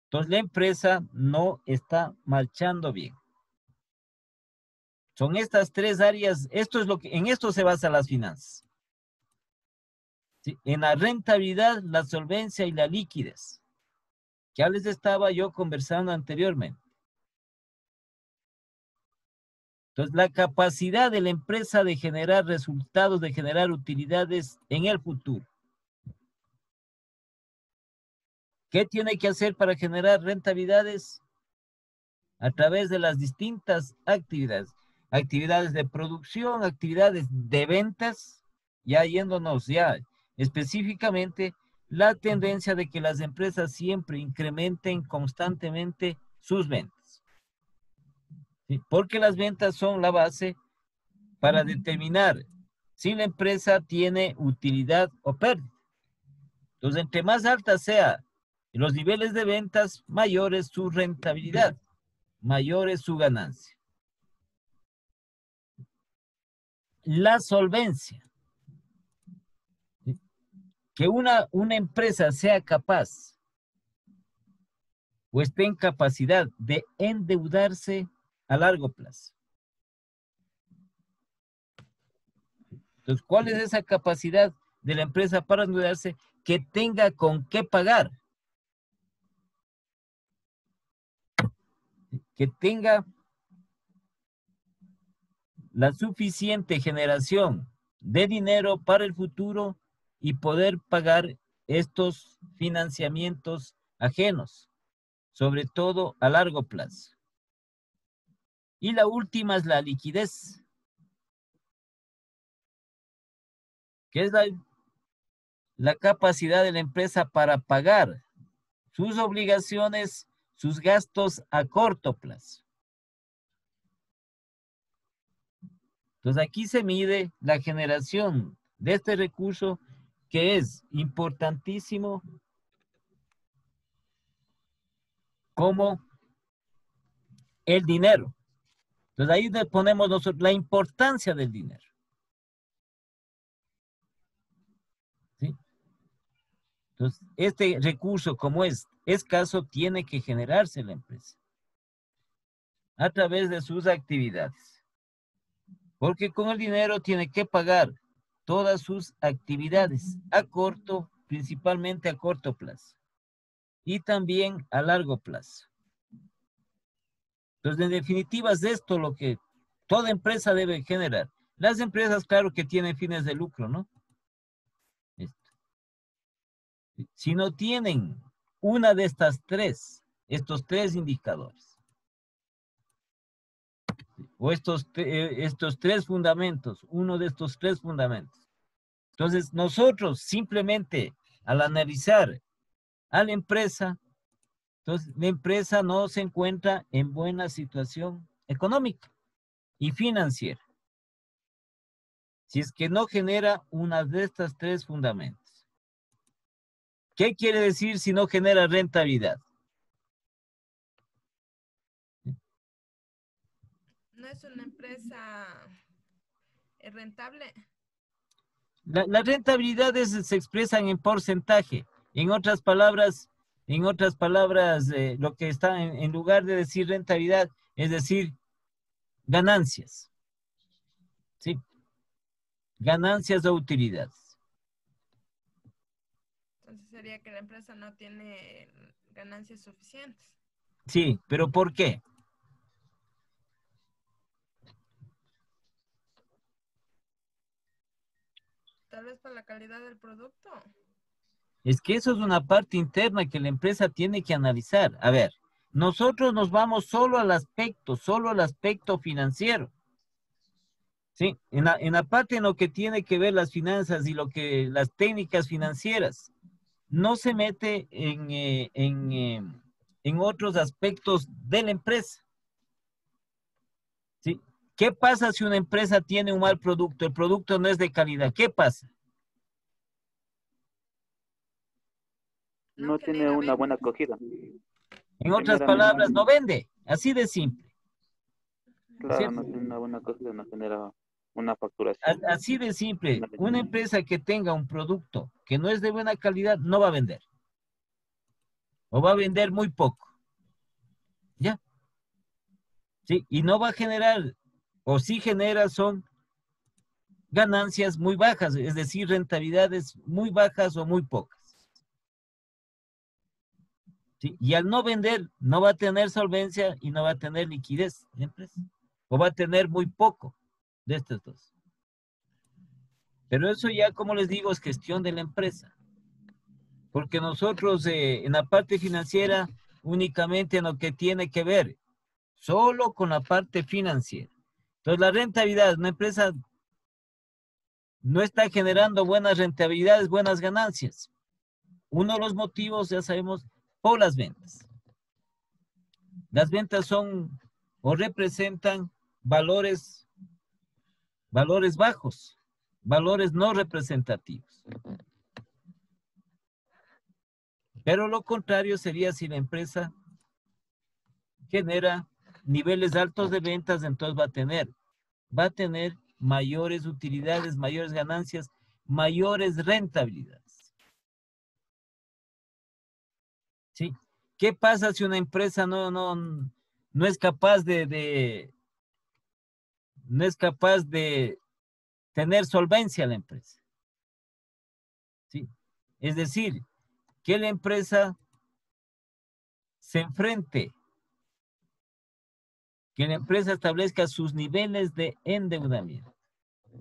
Entonces la empresa no está marchando bien. Son estas tres áreas, en esto se basan las finanzas. ¿Sí? En la rentabilidad, la solvencia y la liquidez. Ya les estaba yo conversando anteriormente. Entonces, la capacidad de la empresa de generar resultados, de generar utilidades en el futuro. ¿Qué tiene que hacer para generar rentabilidades? A través de las distintas actividades. Actividades de producción, actividades de ventas, ya yéndonos ya específicamente la tendencia de que las empresas siempre incrementen constantemente sus ventas. ¿Sí? Porque las ventas son la base para determinar si la empresa tiene utilidad o pérdida. Entonces, entre más alta sea los niveles de ventas, mayor es su rentabilidad, mayor es su ganancia. La solvencia. ¿Sí? Que una empresa sea capaz o esté en capacidad de endeudarse a largo plazo. Entonces, ¿cuál es esa capacidad de la empresa para endeudarse? Que tenga con qué pagar. Que tenga la suficiente generación de dinero para el futuro y poder pagar estos financiamientos ajenos, sobre todo a largo plazo. Y la última es la liquidez, que es la capacidad de la empresa para pagar sus obligaciones, sus gastos a corto plazo. Entonces aquí se mide la generación de este recurso que es importantísimo como el dinero. Entonces ahí ponemos nosotros la importancia del dinero. ¿Sí? Entonces este recurso como es escaso tiene que generarse en la empresa a través de sus actividades. Porque con el dinero tiene que pagar todas sus actividades principalmente a corto plazo y también a largo plazo. Entonces, en definitiva, es esto lo que toda empresa debe generar. Las empresas, claro que tienen fines de lucro, ¿no? Si no tienen una de estos tres indicadores, o estos tres fundamentos, uno de estos tres fundamentos. Entonces, nosotros simplemente al analizar a la empresa, entonces la empresa no se encuentra en buena situación económica y financiera. Si es que no genera una de estas tres fundamentos. ¿Qué quiere decir si no genera rentabilidad? No es una empresa rentable. Las rentabilidades se expresan en porcentaje. En otras palabras, lo que está en lugar de decir rentabilidad, es decir, ganancias. ¿Sí? Ganancias o utilidades. Entonces sería que la empresa no tiene ganancias suficientes. Sí, pero ¿por qué? Tal vez por la calidad del producto. Es que eso es una parte interna que la empresa tiene que analizar. A ver, nosotros nos vamos solo al aspecto financiero. Sí, en la parte en lo que tiene que ver las finanzas y las técnicas financieras, no se mete en otros aspectos de la empresa. ¿Sí? ¿Qué pasa si una empresa tiene un mal producto? El producto no es de calidad. ¿Qué pasa? No No tiene genera una buena ventas. acogida. En otras Primeramente, palabras, no vende. Así de simple. claro, ¿Cierto? no tiene una buena acogida, no genera una facturación. Así de simple. Una empresa que tenga un producto que no es de buena calidad no va a vender. O va a vender muy poco. ¿Ya? Sí, y no va a generar, o si genera, son ganancias muy bajas, es decir, rentabilidades muy bajas o muy pocas. ¿Sí? Y al no vender, no va a tener solvencia y no va a tener liquidez la empresa. O va a tener muy poco de estas dos. Pero eso ya, como les digo, es gestión de la empresa. Porque nosotros en la parte financiera, únicamente en lo que tiene que ver, solo con la parte financiera. Entonces, la rentabilidad, una empresa no está generando buenas rentabilidades, buenas ganancias. Uno de los motivos, ya sabemos, por las ventas. Las ventas son o representan valores bajos, valores no representativos. Pero lo contrario sería si la empresa genera niveles altos de ventas, entonces va a tener mayores utilidades, mayores ganancias, mayores rentabilidades. ¿Sí? ¿Qué pasa si una empresa no es capaz no es capaz de tener solvencia la empresa? ¿Sí? Es decir, que la empresa se enfrente, que la empresa establezca sus niveles de endeudamiento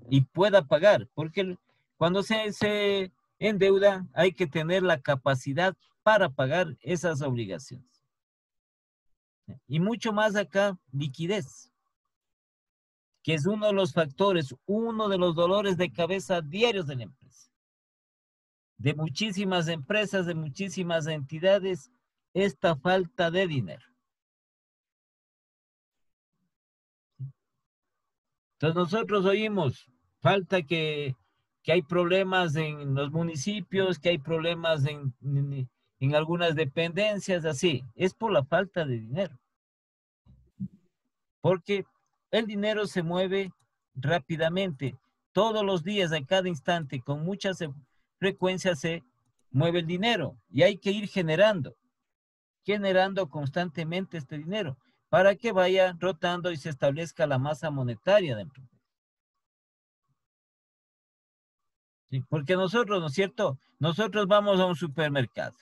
y pueda pagar, porque cuando se endeuda hay que tener la capacidad para pagar esas obligaciones. Y mucho más acá, liquidez, que es uno de los factores, uno de los dolores de cabeza diarios de la empresa. De muchísimas empresas, de muchísimas entidades, esta falta de dinero. Entonces nosotros oímos, falta que hay problemas en los municipios, que hay problemas en algunas dependencias, así. Es por la falta de dinero. Porque el dinero se mueve rápidamente. Todos los días, a cada instante, con mucha frecuencia se mueve el dinero. Y hay que ir generando constantemente este dinero para que vaya rotando y se establezca la masa monetaria dentro. Sí, porque nosotros, ¿no es cierto? Nosotros vamos a un supermercado.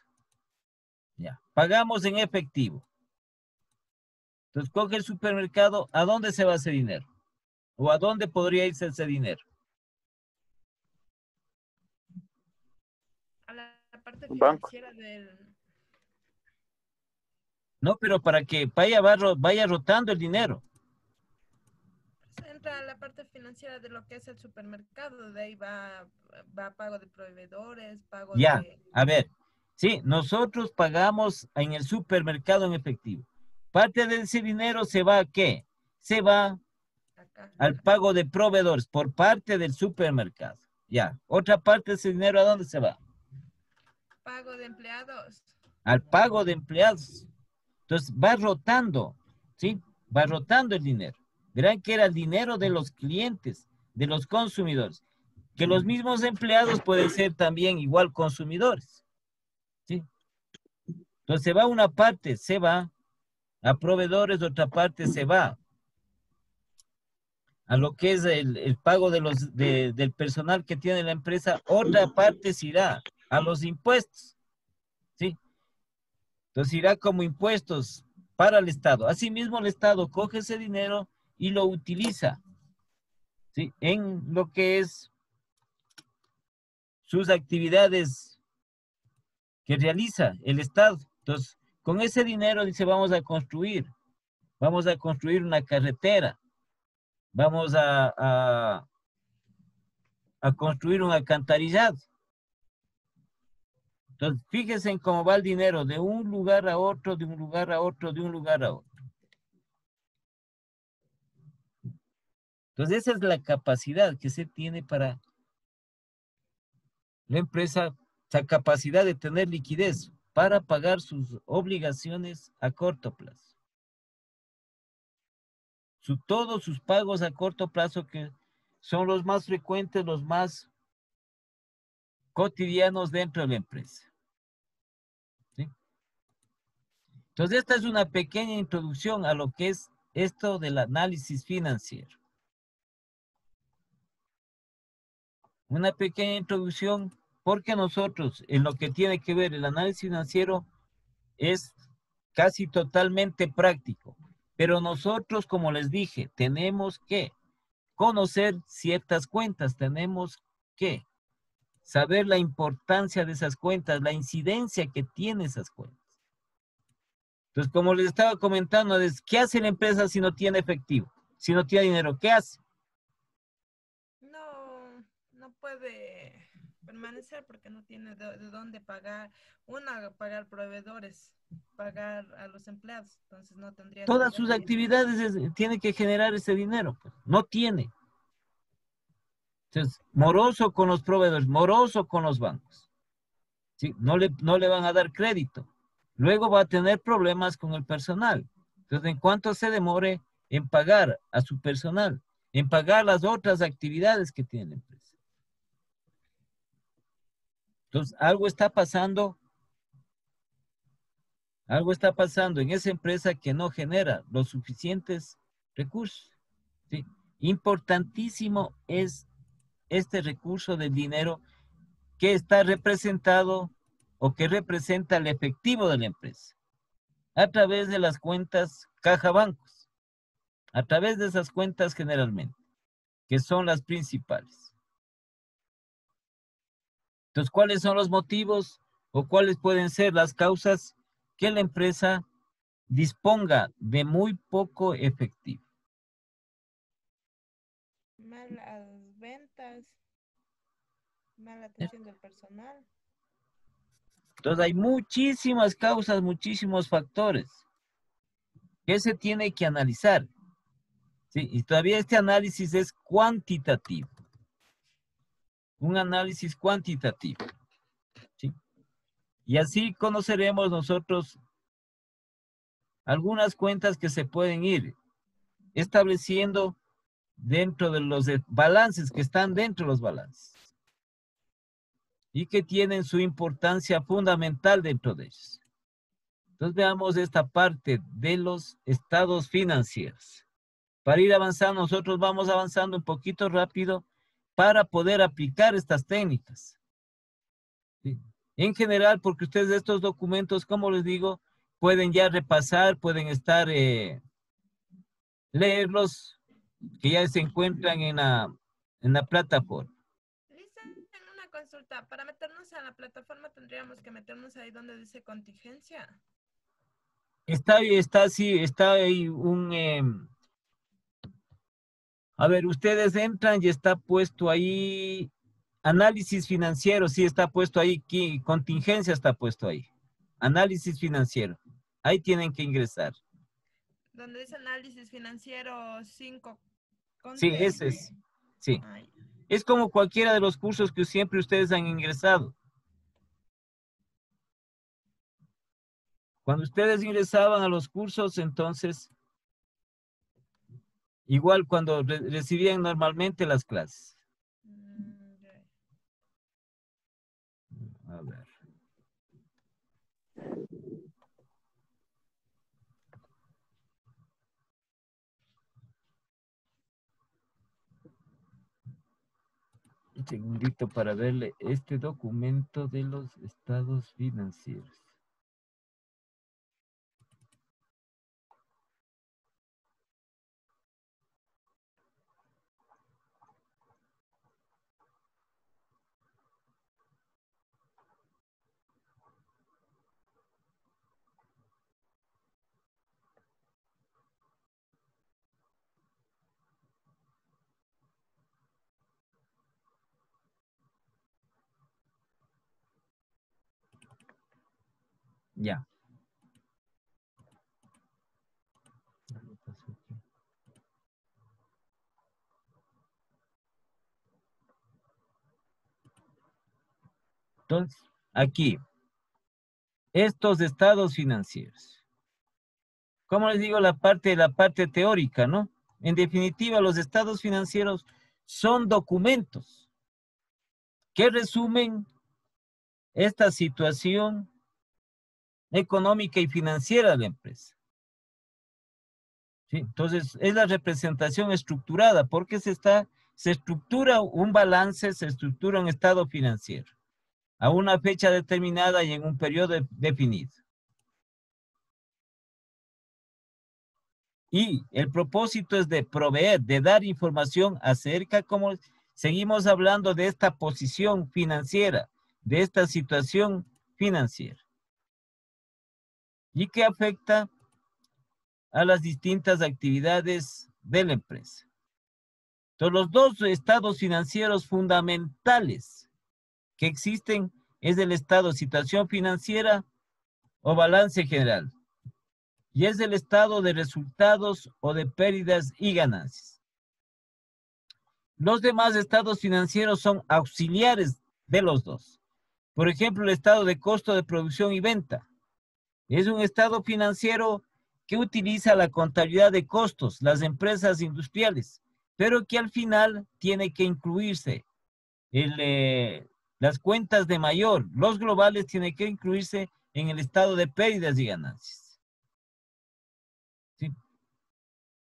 Ya, pagamos en efectivo. Entonces, coge el supermercado, ¿a dónde se va ese dinero? ¿O a dónde podría irse ese dinero? A la parte Un banco. financiera del... No, pero para que vaya rotando el dinero. Pues entra a la parte financiera de lo que es el supermercado. De ahí va pago de proveedores, pago Ya, de... a ver. Sí, nosotros pagamos en el supermercado en efectivo. Parte de ese dinero se va ¿a qué? Se va Acá. al pago de proveedores por parte del supermercado. Ya, otra parte de ese dinero, ¿a dónde se va? Pago de empleados. Al pago de empleados. Entonces va rotando, ¿sí? Va rotando el dinero. Verán que era el dinero de los clientes, de los consumidores. Que los mismos empleados pueden ser también igual consumidores. ¿Sí? Entonces se va una parte, se va a proveedores, otra parte se va a lo que es el pago del personal que tiene la empresa, otra parte se irá a los impuestos. ¿Sí? Entonces irá como impuestos para el Estado. Asimismo, el Estado coge ese dinero y lo utiliza, ¿sí?, en lo que es sus actividades que realiza el Estado. Entonces, con ese dinero dice, vamos a construir una carretera, vamos a construir un alcantarillado. Entonces, fíjense en cómo va el dinero de un lugar a otro, de un lugar a otro, de un lugar a otro. Entonces, esa es la capacidad que se tiene para la empresa, esa capacidad de tener liquidez para pagar sus obligaciones a corto plazo. Todos sus pagos a corto plazo, que son los más frecuentes, los más cotidianos dentro de la empresa. ¿Sí? Entonces, esta es una pequeña introducción a lo que es esto del análisis financiero. Una pequeña introducción porque nosotros, en lo que tiene que ver el análisis financiero, es casi totalmente práctico. Pero nosotros, como les dije, tenemos que conocer ciertas cuentas, tenemos que saber la importancia de esas cuentas, la incidencia que tiene esas cuentas. Entonces, como les estaba comentando, ¿qué hace la empresa si no tiene efectivo? Si no tiene dinero, ¿qué hace? No puede permanecer porque no tiene de dónde pagar. Pagar proveedores, pagar a los empleados. Entonces no tendría Todas sentido. sus actividades tiene que generar ese dinero. Pues. No tiene. Entonces, moroso con los proveedores, moroso con los bancos. ¿Sí? No le van a dar crédito. Luego va a tener problemas con el personal. Entonces, en cuanto se demore en pagar a su personal, en pagar las otras actividades que tiene la empresa. Entonces, algo está pasando en esa empresa que no genera los suficientes recursos. ¿Sí? Importantísimo es este recurso del dinero que está representado o que representa el efectivo de la empresa a través de las cuentas caja bancos, a través de esas cuentas generalmente, que son las principales. Entonces, ¿cuáles son los motivos o cuáles pueden ser las causas que la empresa disponga de muy poco efectivo? Malas ventas, mala atención del personal. Entonces, hay muchísimas causas, muchísimos factores que se tiene que analizar. ¿Sí? Y todavía este análisis es cuantitativo. Un análisis cuantitativo. ¿Sí? Y así conoceremos nosotros algunas cuentas que se pueden ir estableciendo dentro de los balances que están dentro de los balances y que tienen su importancia fundamental dentro de ellos. Entonces veamos esta parte de los estados financieros. Para ir avanzando, nosotros vamos avanzando un poquito rápido para poder aplicar estas técnicas. ¿Sí? En general, porque ustedes estos documentos, como les digo, pueden ya repasar, pueden estar, leerlos, que ya se encuentran en la plataforma. Lisa, en una consulta, para meternos a la plataforma tendríamos que meternos ahí donde dice contingencia. Está ahí a ver, ustedes entran y está puesto ahí análisis financiero, sí está puesto ahí, contingencia está puesto ahí, análisis financiero, ahí tienen que ingresar. Donde dice análisis financiero 5. Sí, ese es, sí. Ay. Es como cualquiera de los cursos que siempre ustedes han ingresado. Cuando ustedes ingresaban a los cursos, entonces Igual cuando recibían normalmente las clases. Ya. A ver. Un segundito para verle este documento de los estados financieros. Ya. Entonces, aquí, estos estados financieros. Como les digo, la parte teórica, ¿no? En definitiva, los estados financieros son documentos que resumen esta situación económica y financiera de la empresa. ¿Sí? Entonces, es la representación estructurada, porque se estructura un balance, se estructura un estado financiero a una fecha determinada y en un periodo definido. Y el propósito es de proveer, de dar información acerca, como seguimos hablando de esta posición financiera, de esta situación financiera, y que afecta a las distintas actividades de la empresa. Entonces, los dos estados financieros fundamentales que existen es el estado de situación financiera o balance general, y es el estado de resultados o de pérdidas y ganancias. Los demás estados financieros son auxiliares de los dos. Por ejemplo, el estado de costo de producción y venta. Es un estado financiero que utiliza la contabilidad de costos, las empresas industriales, pero que al final tiene que incluirse las cuentas de mayor, los globales tienen que incluirse en el estado de pérdidas y ganancias. ¿Sí?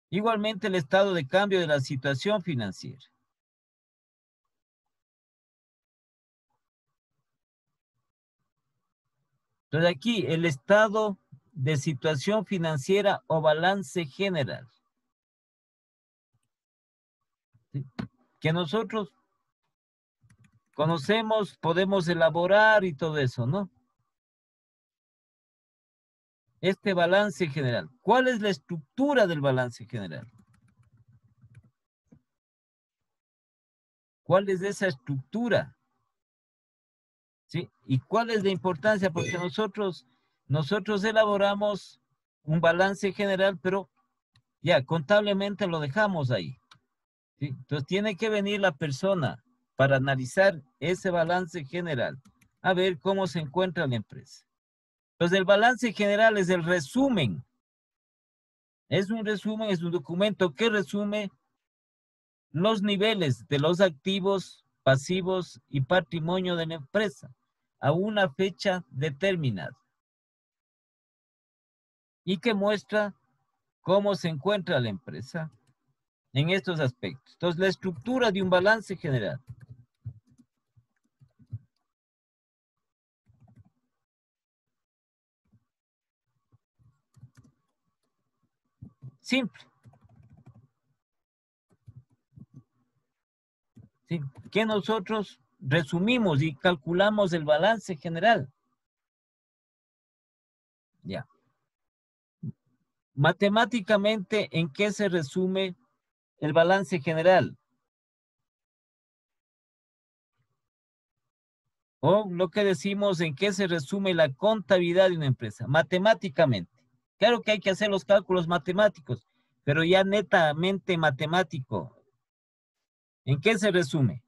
Igualmente el estado de cambio de la situación financiera. Entonces aquí el estado de situación financiera o balance general. ¿Sí? Que nosotros conocemos, podemos elaborar y todo eso, ¿no? Este balance general. ¿Cuál es la estructura del balance general? ¿Cuál es esa estructura? ¿Sí? ¿Y cuál es la importancia? Porque nosotros elaboramos un balance general, pero ya contablemente lo dejamos ahí. ¿Sí? Entonces tiene que venir la persona para analizar ese balance general, a ver cómo se encuentra la empresa. Entonces el balance general es el resumen. Es un resumen, es un documento que resume los niveles de los activos, pasivos y patrimonio de la empresa a una fecha determinada y que muestra cómo se encuentra la empresa en estos aspectos. Entonces, la estructura de un balance general. Simple. ¿Sí? Que nosotros resumimos y calculamos el balance general. Ya. Matemáticamente, ¿en qué se resume el balance general? O lo que decimos, ¿en qué se resume la contabilidad de una empresa? Matemáticamente. Claro que hay que hacer los cálculos matemáticos, pero ya netamente matemático. ¿En qué se resume?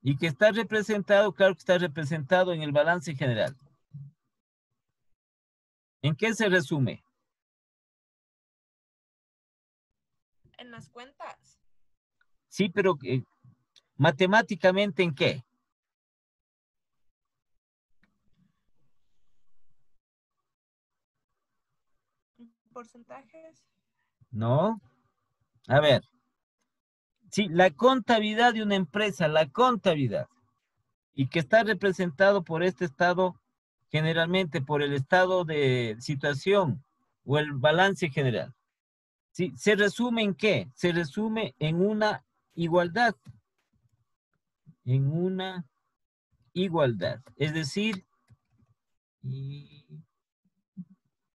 Y que está representado, claro que está representado en el balance general. ¿En qué se resume? En las cuentas. Sí, pero matemáticamente, ¿en qué? Porcentajes. No. A ver. Sí, la contabilidad de una empresa, la contabilidad, y que está representado por este estado, generalmente por el estado de situación o el balance general. ¿Sí? ¿Se resume en qué? Se resume en una igualdad. En una igualdad. Es decir,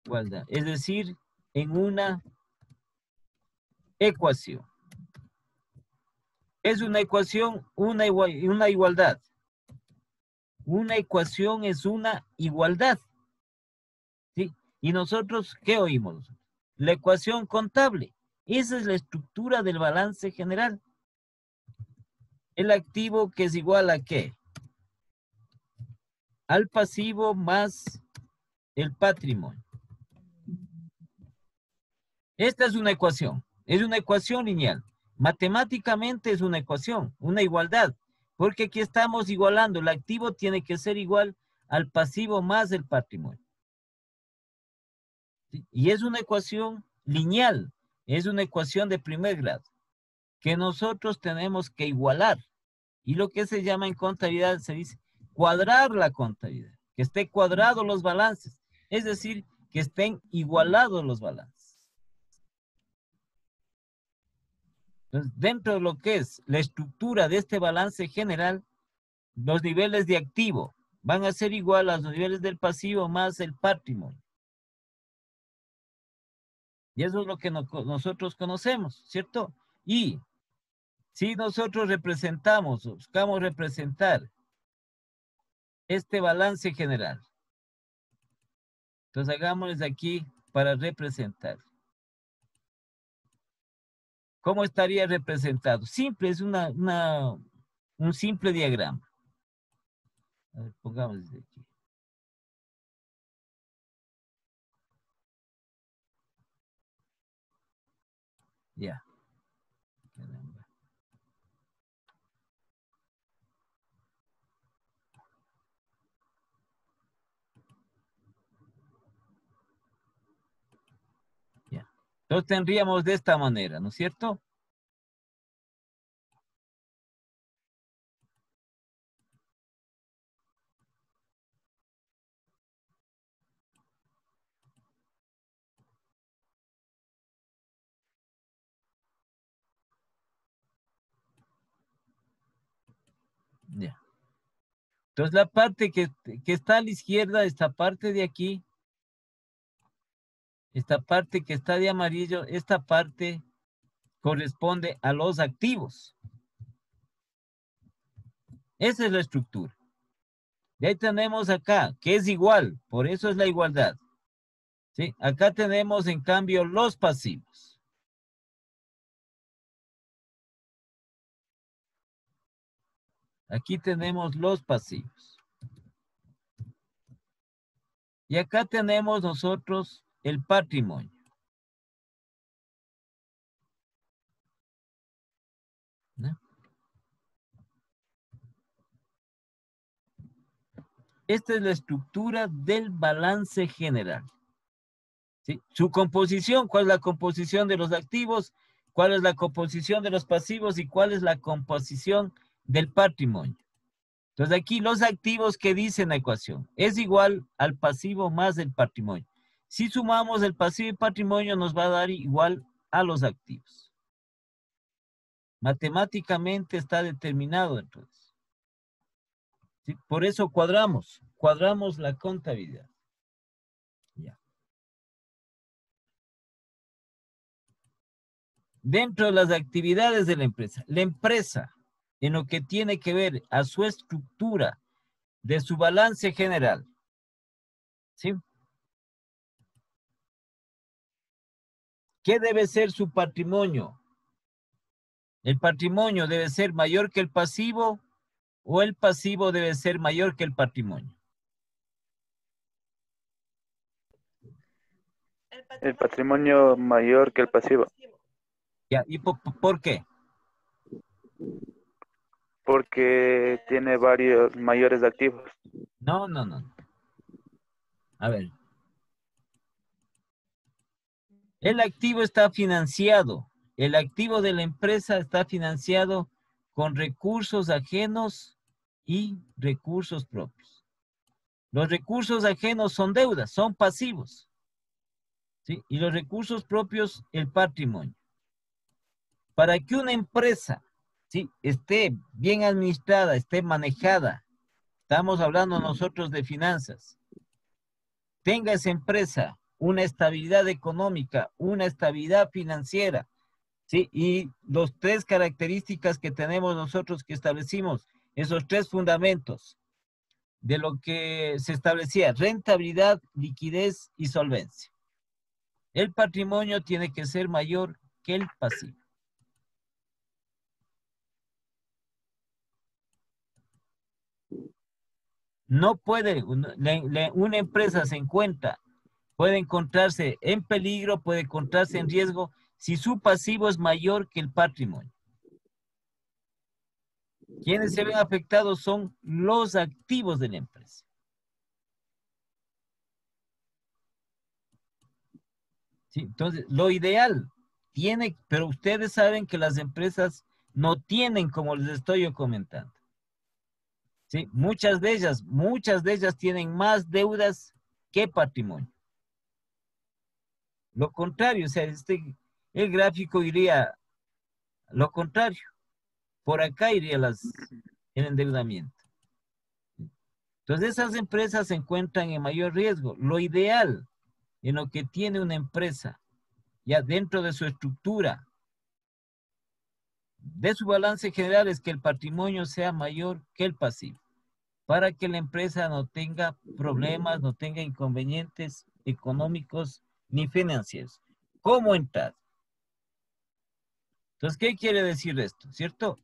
igualdad. Es decir, en una ecuación. Es una ecuación, una igualdad. Una ecuación es una igualdad. ¿Sí? Y nosotros, ¿qué oímos? La ecuación contable. Esa es la estructura del balance general. El activo que es igual a ¿qué? Al pasivo más el patrimonio. Esta es una ecuación lineal. Matemáticamente es una ecuación, una igualdad, porque aquí estamos igualando, el activo tiene que ser igual al pasivo más el patrimonio. ¿Sí? Y es una ecuación lineal, es una ecuación de primer grado, que nosotros tenemos que igualar. Y lo que se llama en contabilidad se dice cuadrar la contabilidad, que esté cuadrados los balances, es decir, que estén igualados los balances. Entonces, dentro de lo que es la estructura de este balance general, los niveles de activo van a ser igual a los niveles del pasivo más el patrimonio. Y eso es lo que nosotros conocemos, ¿cierto? Y si nosotros representamos, buscamos representar este balance general, entonces hagámosles aquí para representar. ¿Cómo estaría representado? Simple, es un simple diagrama. A ver, pongamos desde aquí. Ya. Caramba. Ya. Entonces tendríamos de esta manera, ¿no es cierto? Ya. Entonces la parte que está a la izquierda, esta parte de aquí, esta parte que está de amarillo, esta parte corresponde a los activos. Esa es la estructura. Y ahí tenemos acá, que es igual, por eso es la igualdad. ¿Sí? Acá tenemos en cambio los pasivos. Aquí tenemos los pasivos. Y acá tenemos nosotros el patrimonio. ¿No? Esta es la estructura del balance general. ¿Sí? Su composición, ¿cuál es la composición de los activos? ¿Cuál es la composición de los pasivos? ¿Y cuál es la composición del patrimonio? Entonces aquí los activos que dice la ecuación es igual al pasivo más el patrimonio. Si sumamos el pasivo y patrimonio nos va a dar igual a los activos. Matemáticamente está determinado entonces. ¿Sí? Por eso cuadramos la contabilidad. Ya. Dentro de las actividades de la empresa, en lo que tiene que ver a su estructura de su balance general, ¿sí? ¿Qué debe ser su patrimonio? ¿El patrimonio debe ser mayor que el pasivo o el pasivo debe ser mayor que el patrimonio? El patrimonio mayor que el pasivo, Ya, ¿y por qué? porque tiene varios mayores activos. No, no, no. A ver, el activo está financiado. El activo de la empresa está financiado con recursos ajenos y recursos propios. Los recursos ajenos son deudas, son pasivos, ¿sí? Y los recursos propios, el patrimonio. Para que una empresa, ¿sí?, esté bien administrada, esté manejada, estamos hablando nosotros de finanzas, tenga esa empresa una estabilidad económica, una estabilidad financiera, ¿sí? Y los tres características que tenemos nosotros que establecimos, esos tres fundamentos de lo que se establecía: rentabilidad, liquidez y solvencia. El patrimonio tiene que ser mayor que el pasivo. No puede, una empresa se encuentra, puede encontrarse en peligro, puede encontrarse en riesgo si su pasivo es mayor que el patrimonio. Quienes se ven afectados son los activos de la empresa. ¿Sí? Entonces, lo ideal tiene, pero ustedes saben que las empresas no tienen, como les estoy yo comentando. ¿Sí? Muchas de ellas tienen más deudas que patrimonio. Lo contrario, o sea, el gráfico iría lo contrario. Por acá iría el endeudamiento. Entonces, esas empresas se encuentran en mayor riesgo. Lo ideal en lo que tiene una empresa, ya dentro de su estructura, de su balance general, es que el patrimonio sea mayor que el pasivo, para que la empresa no tenga problemas, no tenga inconvenientes económicos ni financieros. ¿Cómo entrar? Entonces, ¿qué quiere decir esto? ¿Cierto?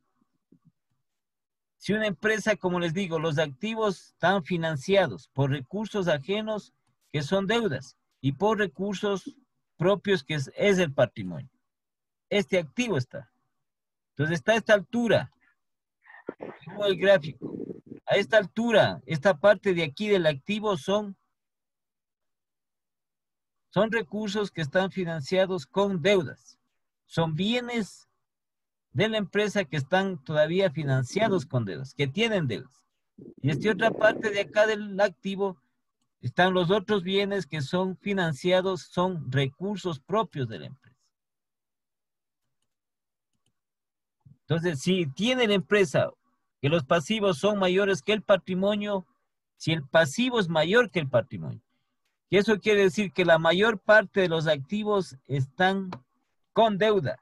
Si una empresa, como les digo, los activos están financiados por recursos ajenos, que son deudas, y por recursos propios, que es el patrimonio. Este activo está. Entonces está a esta altura, como el gráfico. A esta altura, esta parte de aquí del activo son recursos que están financiados con deudas. Son bienes de la empresa que están todavía financiados con deudas, que tienen deudas. Y esta otra parte de acá del activo están los otros bienes que son financiados, son recursos propios de la empresa. Entonces, si tiene la empresa que los pasivos son mayores que el patrimonio, si el pasivo es mayor que el patrimonio, y eso quiere decir que la mayor parte de los activos están con deuda,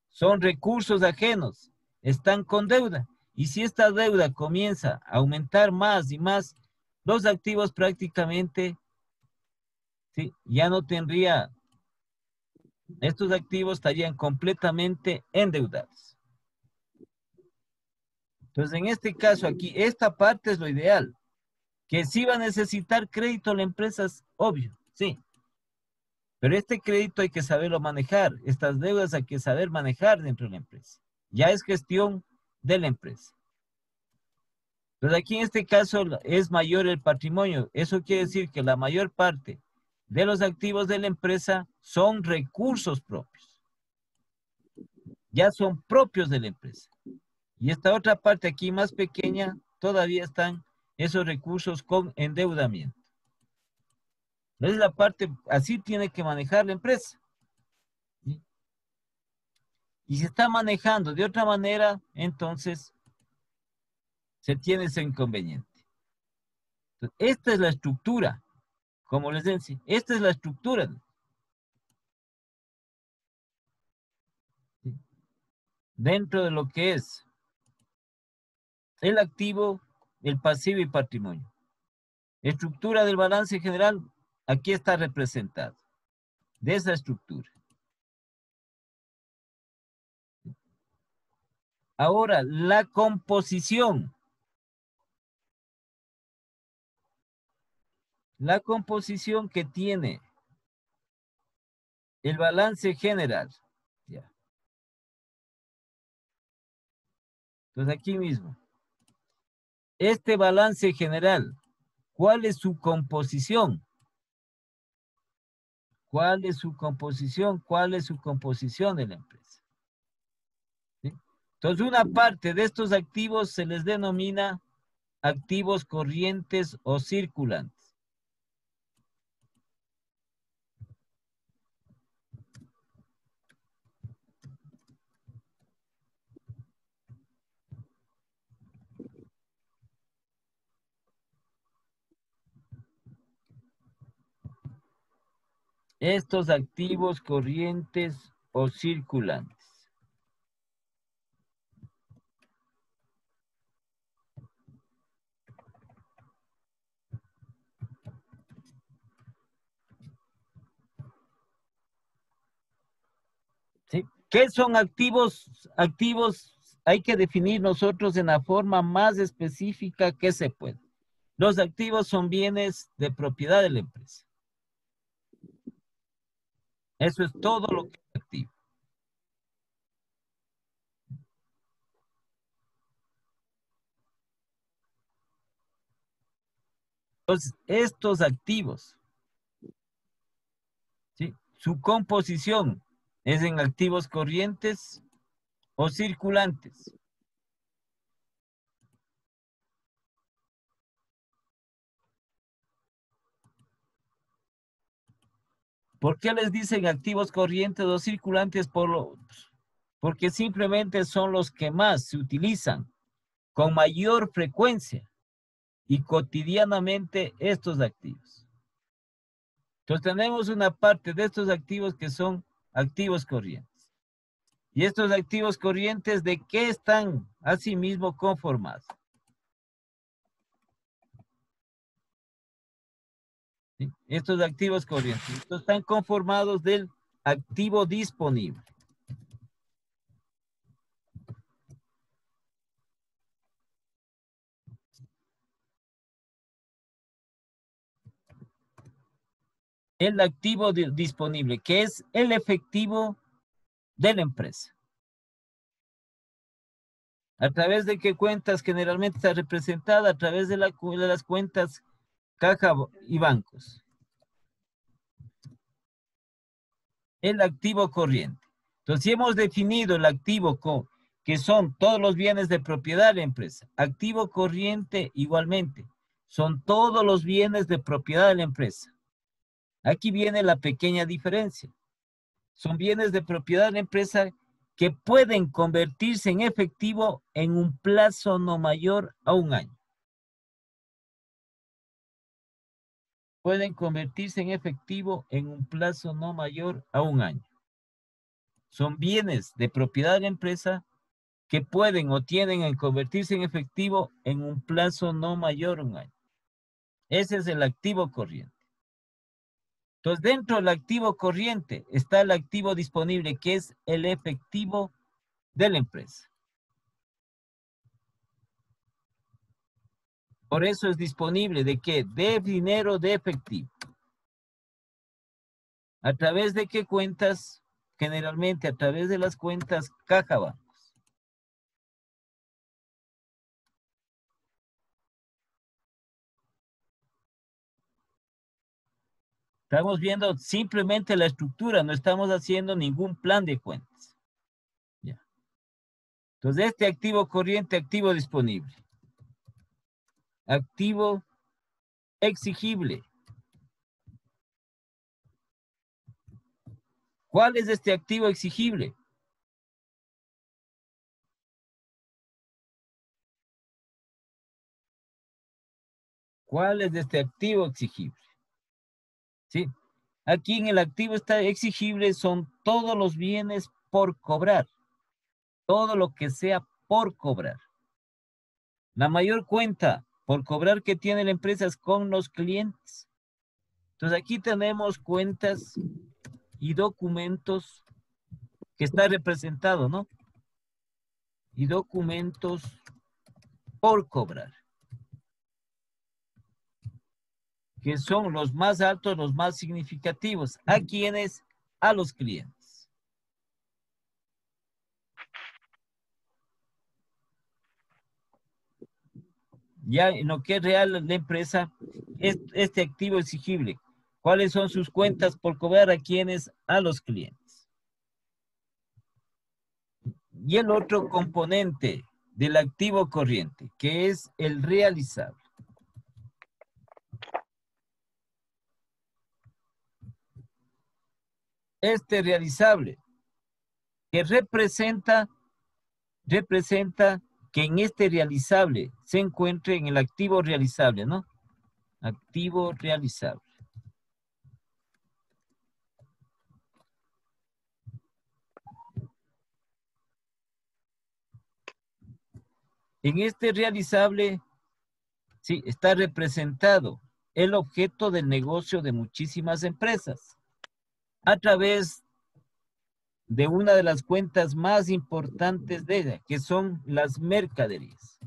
son recursos ajenos, están con deuda. Y si esta deuda comienza a aumentar más y más, los activos prácticamente, ¿sí?, ya no tendría, estos activos estarían completamente endeudados. Entonces, en este caso aquí, esta parte es lo ideal. Que sí va a necesitar crédito la empresa, es obvio, sí. Pero este crédito hay que saberlo manejar. Estas deudas hay que saber manejar dentro de la empresa. Ya es gestión de la empresa. Entonces, aquí en este caso es mayor el patrimonio. Eso quiere decir que la mayor parte de los activos de la empresa son recursos propios. Ya son propios de la empresa. Y esta otra parte aquí más pequeña, todavía están esos recursos con endeudamiento. Entonces la parte, así tiene que manejar la empresa. ¿Sí? Y si está manejando de otra manera, entonces se tiene ese inconveniente. Entonces, esta es la estructura, como les decía, esta es la estructura. ¿Sí? Dentro de lo que es el activo, el pasivo y patrimonio. Estructura del balance general, aquí está representado, de esa estructura. Ahora, la composición. La composición que tiene el balance general. Ya. Entonces aquí mismo. Este balance general, ¿cuál es su composición? ¿Cuál es su composición? ¿Cuál es su composición de la empresa? ¿Sí? Entonces, una parte de estos activos se les denomina activos corrientes o circulantes. Estos activos corrientes o circulantes. ¿Sí? ¿Qué son activos? Activos hay que definir nosotros en la forma más específica que se puede. Los activos son bienes de propiedad de la empresa. Eso es todo lo que es activo. Entonces, estos activos, ¿sí? Su composición es en activos corrientes o circulantes. ¿Por qué les dicen activos corrientes o circulantes? Porque simplemente son los que más se utilizan con mayor frecuencia y cotidianamente estos activos. Entonces tenemos una parte de estos activos que son activos corrientes. ¿Y estos activos corrientes de qué están asimismo conformados? ¿Sí? Estos activos corrientes están conformados del activo disponible. El activo disponible, que es el efectivo de la empresa. ¿A través de qué cuentas generalmente está representada? A través de las cuentas caja y bancos. El activo corriente. Entonces, si hemos definido el activo que son todos los bienes de propiedad de la empresa, activo corriente igualmente, son todos los bienes de propiedad de la empresa. Aquí viene la pequeña diferencia. Son bienes de propiedad de la empresa que pueden convertirse en efectivo en un plazo no mayor a un año. Pueden convertirse en efectivo en un plazo no mayor a un año. Son bienes de propiedad de la empresa que pueden o tienen que convertirse en efectivo en un plazo no mayor a un año. Ese es el activo corriente. Entonces, dentro del activo corriente está el activo disponible, que es el efectivo de la empresa. Por eso es disponible ¿de qué? De dinero de efectivo. ¿A través de qué cuentas? Generalmente a través de las cuentas caja bancos. Estamos viendo simplemente la estructura, no estamos haciendo ningún plan de cuentas. Ya. Entonces, este activo corriente, activo disponible. Activo exigible. ¿Cuál es este activo exigible? ¿Cuál es este activo exigible? ¿Sí? Aquí en el activo está exigible son todos los bienes por cobrar. Todo lo que sea por cobrar. La mayor cuenta por cobrar que tiene la empresa es con los clientes. Entonces aquí tenemos cuentas y documentos que está representado, ¿no? Y documentos por cobrar. Que son los más altos, los más significativos, a quienes a los clientes. Ya en lo que es real la empresa, este activo exigible, ¿cuáles son sus cuentas por cobrar a quienes? A los clientes. Y el otro componente del activo corriente, que es el realizable. Este realizable, que representa que en este realizable se encuentre en el activo realizable, ¿no? Activo realizable. En este realizable, sí, está representado el objeto del negocio de muchísimas empresas a través de una de las cuentas más importantes de ella, que son las mercaderías.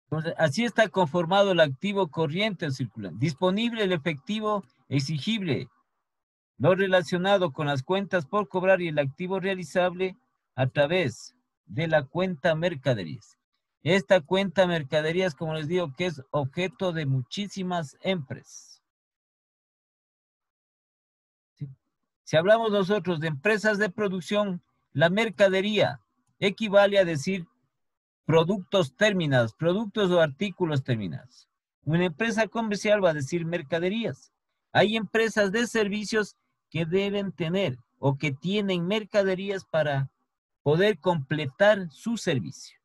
Entonces, así está conformado el activo corriente circulante. Disponible el efectivo exigible, lo relacionado con las cuentas por cobrar y el activo realizable a través de la cuenta mercaderías. Esta cuenta mercaderías, como les digo, que es objeto de muchísimas empresas. ¿Sí? Si hablamos nosotros de empresas de producción, la mercadería equivale a decir productos terminados, productos o artículos terminados. Una empresa comercial va a decir mercaderías. Hay empresas de servicios que deben tener o que tienen mercaderías para poder completar su servicio.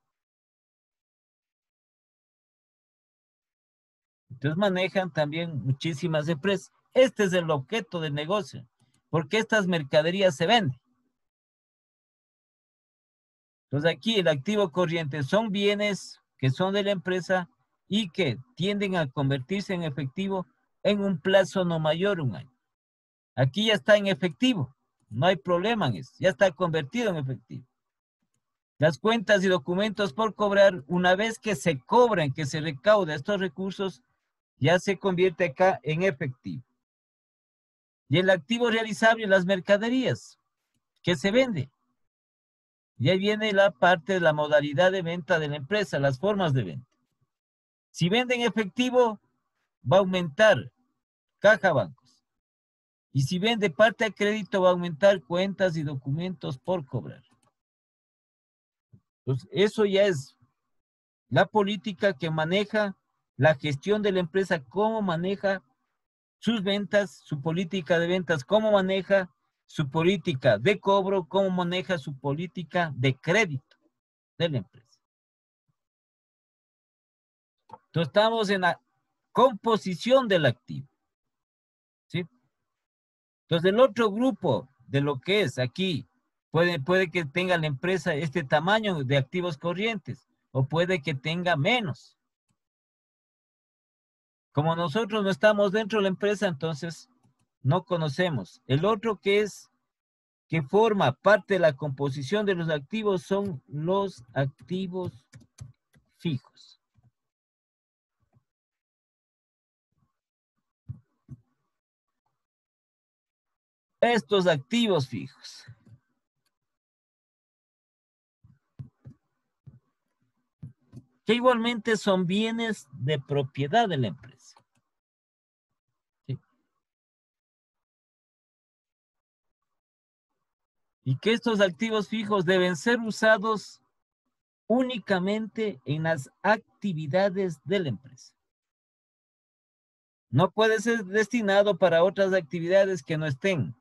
Entonces manejan también muchísimas empresas. Este es el objeto del negocio, porque estas mercaderías se venden. Entonces aquí el activo corriente son bienes que son de la empresa y que tienden a convertirse en efectivo en un plazo no mayor a un año. Aquí ya está en efectivo, no hay problema en eso, ya está convertido en efectivo. Las cuentas y documentos por cobrar, una vez que se cobran, que se recauda estos recursos, ya se convierte acá en efectivo. Y el activo realizable, las mercaderías que se vende. Y ahí viene la parte de la modalidad de venta de la empresa, las formas de venta. Si venden efectivo, va a aumentar caja bancos. Y si vende parte a crédito, va a aumentar cuentas y documentos por cobrar. Entonces, eso ya es la política que maneja la gestión de la empresa, cómo maneja sus ventas, su política de ventas, cómo maneja su política de cobro, cómo maneja su política de crédito de la empresa. Entonces, estamos en la composición del activo. ¿Sí? Entonces, el otro grupo de lo que es aquí, puede que tenga la empresa este tamaño de activos corrientes o puede que tenga menos. Como nosotros no estamos dentro de la empresa, entonces no conocemos. El otro que forma parte de la composición de los activos son los activos fijos. Estos activos fijos. Que igualmente son bienes de propiedad de la empresa. ¿Sí? Y que estos activos fijos deben ser usados únicamente en las actividades de la empresa. No puede ser destinado para otras actividades que no estén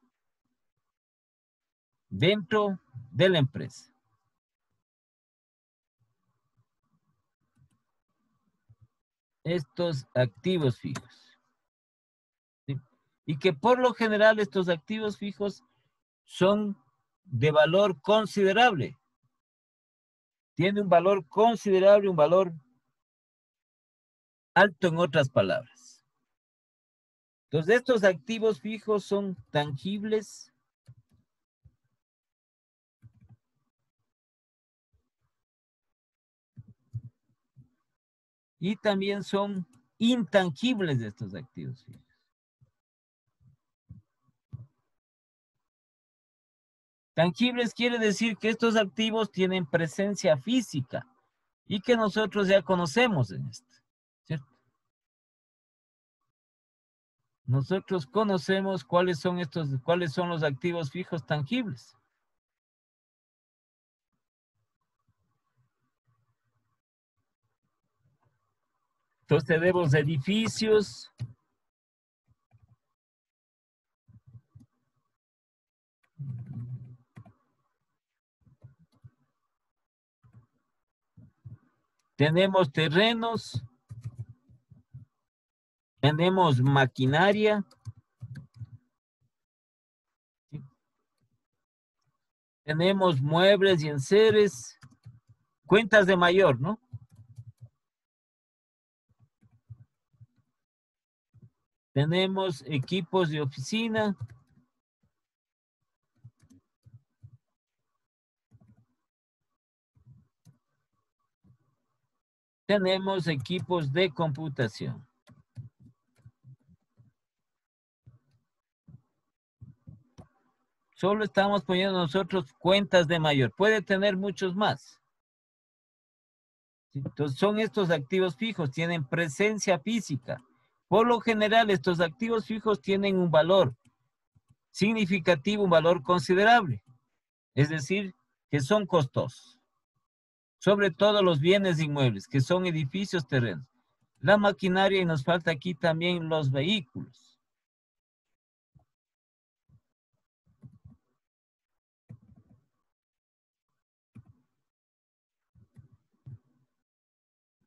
dentro de la empresa. Estos activos fijos. ¿Sí? Y que por lo general estos activos fijos son de valor considerable. Tiene un valor considerable, un valor alto en otras palabras. Entonces, estos activos fijos son tangibles y también son intangibles de estos activos fijos. Tangibles quiere decir que estos activos tienen presencia física y que nosotros ya conocemos en esto, ¿cierto? Nosotros conocemos cuáles son los activos fijos tangibles. Entonces tenemos edificios, tenemos terrenos, tenemos maquinaria, tenemos muebles y enseres, cuentas de mayor, ¿no? Tenemos equipos de oficina. Tenemos equipos de computación. Solo estamos poniendo nosotros cuentas de mayor. Puede tener muchos más. Entonces son estos activos fijos, tienen presencia física. Por lo general, estos activos fijos tienen un valor significativo, un valor considerable. Es decir, que son costosos. Sobre todo los bienes inmuebles, que son edificios, terrenos. La maquinaria y nos falta aquí también los vehículos.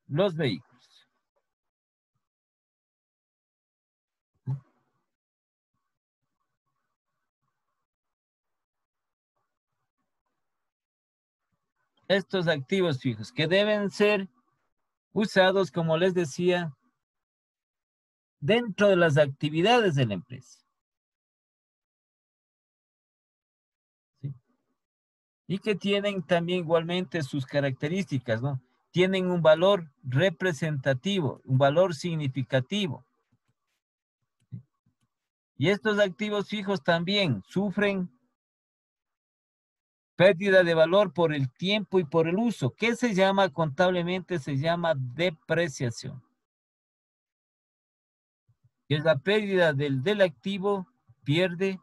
Los vehículos. Estos activos fijos que deben ser usados, como les decía, dentro de las actividades de la empresa. ¿Sí? Y que tienen también igualmente sus características, ¿no? Tienen un valor representativo, un valor significativo. Y estos activos fijos también sufren pérdida de valor por el tiempo y por el uso. ¿Qué se llama contablemente? Se llama depreciación. Que es la pérdida del activo, pierde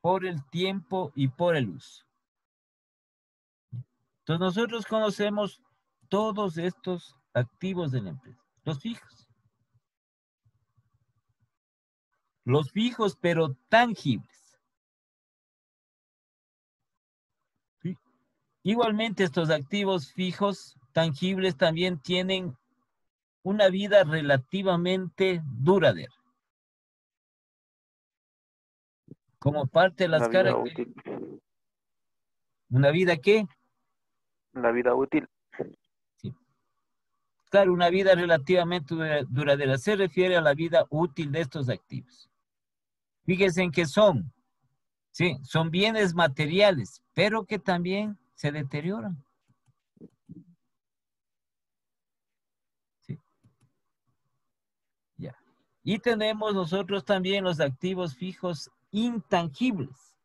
por el tiempo y por el uso. Entonces nosotros conocemos todos estos activos de la empresa, los fijos. Los fijos pero tangibles. ¿Sí? Igualmente estos activos fijos, tangibles, también tienen una vida relativamente duradera. Como parte de las La vida características. útil. ¿Una vida qué? La vida útil. Sí. Claro, una vida relativamente duradera. Se refiere a la vida útil de estos activos. Fíjense en que son, sí, son bienes materiales, pero que también se deterioran. Sí. Ya. Y tenemos nosotros también los activos fijos intangibles,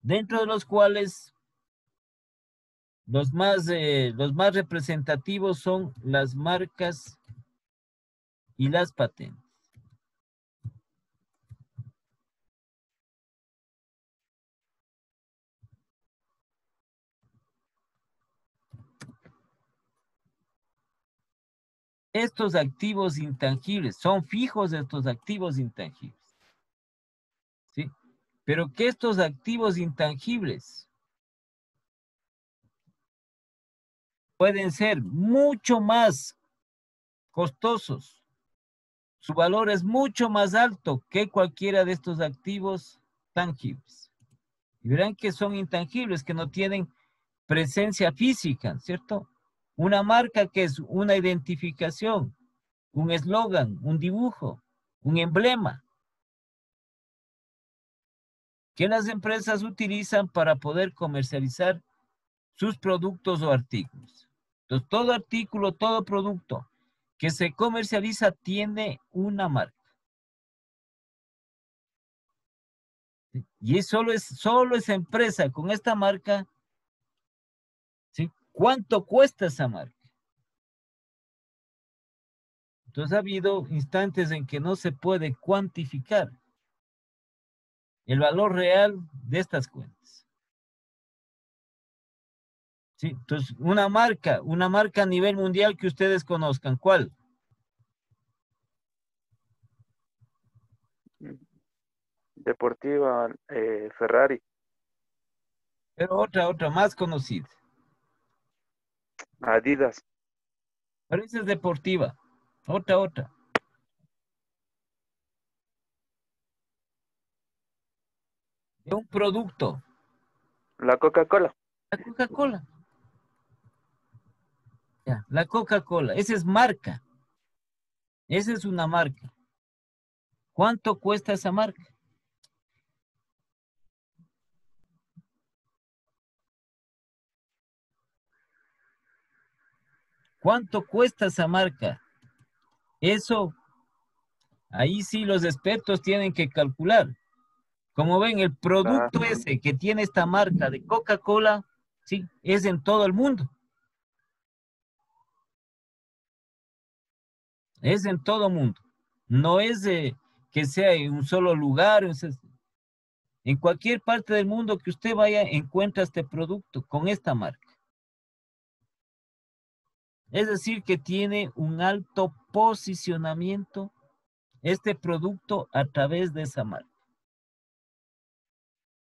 dentro de los cuales los más representativos son las marcas y las patentes. Estos activos intangibles, son fijos estos activos intangibles. ¿Sí? Pero que estos activos intangibles pueden ser mucho más costosos. Su valor es mucho más alto que cualquiera de estos activos tangibles. Y verán que son intangibles, que no tienen presencia física, ¿cierto? Una marca que es una identificación, un eslogan, un dibujo, un emblema, que las empresas utilizan para poder comercializar sus productos o artículos. Entonces, todo artículo, todo producto que se comercializa tiene una marca. Y solo esa empresa con esta marca, ¿sí? ¿Cuánto cuesta esa marca? Entonces ha habido instantes en que no se puede cuantificar el valor real de estas cuentas. ¿Sí? Entonces, una marca a nivel mundial que ustedes conozcan, ¿cuál? Deportiva, Ferrari, Pero otra más conocida. Adidas, Pero esa es deportiva. Otra. De un producto. la Coca-Cola. La Coca-Cola. Ya, la Coca-Cola. Esa es marca. Esa es una marca. ¿Cuánto cuesta esa marca? ¿Cuánto cuesta esa marca? Eso, ahí sí los expertos tienen que calcular. Como ven, el Claro. producto ese que tiene esta marca de Coca-Cola, sí, es en todo el mundo. Es en todo el mundo. No es que sea en un solo lugar. En cualquier parte del mundo que usted vaya, encuentra este producto con esta marca. Es decir, que tiene un alto posicionamiento este producto a través de esa marca.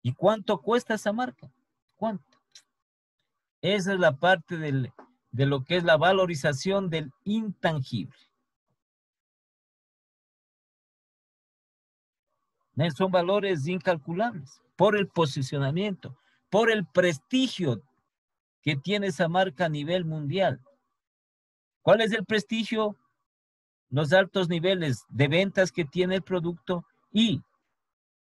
¿Y cuánto cuesta esa marca? ¿Cuánto? Esa es la parte de lo que es la valorización del intangible. Son valores incalculables por el posicionamiento, por el prestigio que tiene esa marca a nivel mundial. ¿Cuál es el prestigio? Los altos niveles de ventas que tiene el producto y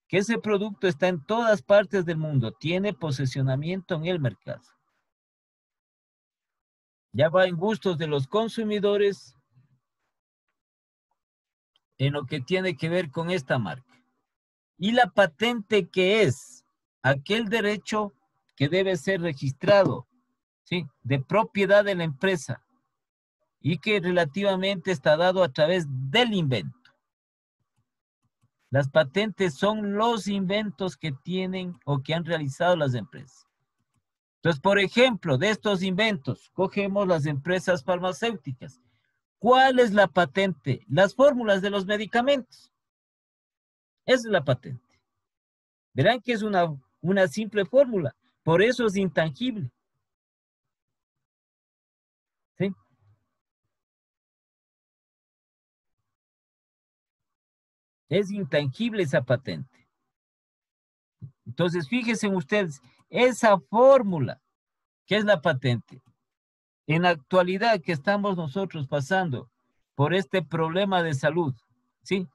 que ese producto está en todas partes del mundo, tiene posicionamiento en el mercado. Ya va en gustos de los consumidores en lo que tiene que ver con esta marca. Y la patente, que es aquel derecho que debe ser registrado, ¿sí?, de propiedad de la empresa y que relativamente está dado a través del invento. Las patentes son los inventos que tienen o que han realizado las empresas. Entonces, por ejemplo, de estos inventos, cogemos las empresas farmacéuticas. ¿Cuál es la patente? Las fórmulas de los medicamentos. Esa es la patente. Verán que es una simple fórmula. Por eso es intangible. ¿Sí? Es intangible esa patente. Entonces, fíjense ustedes, esa fórmula, que es la patente, en la actualidad que estamos nosotros pasando por este problema de salud, ¿sí?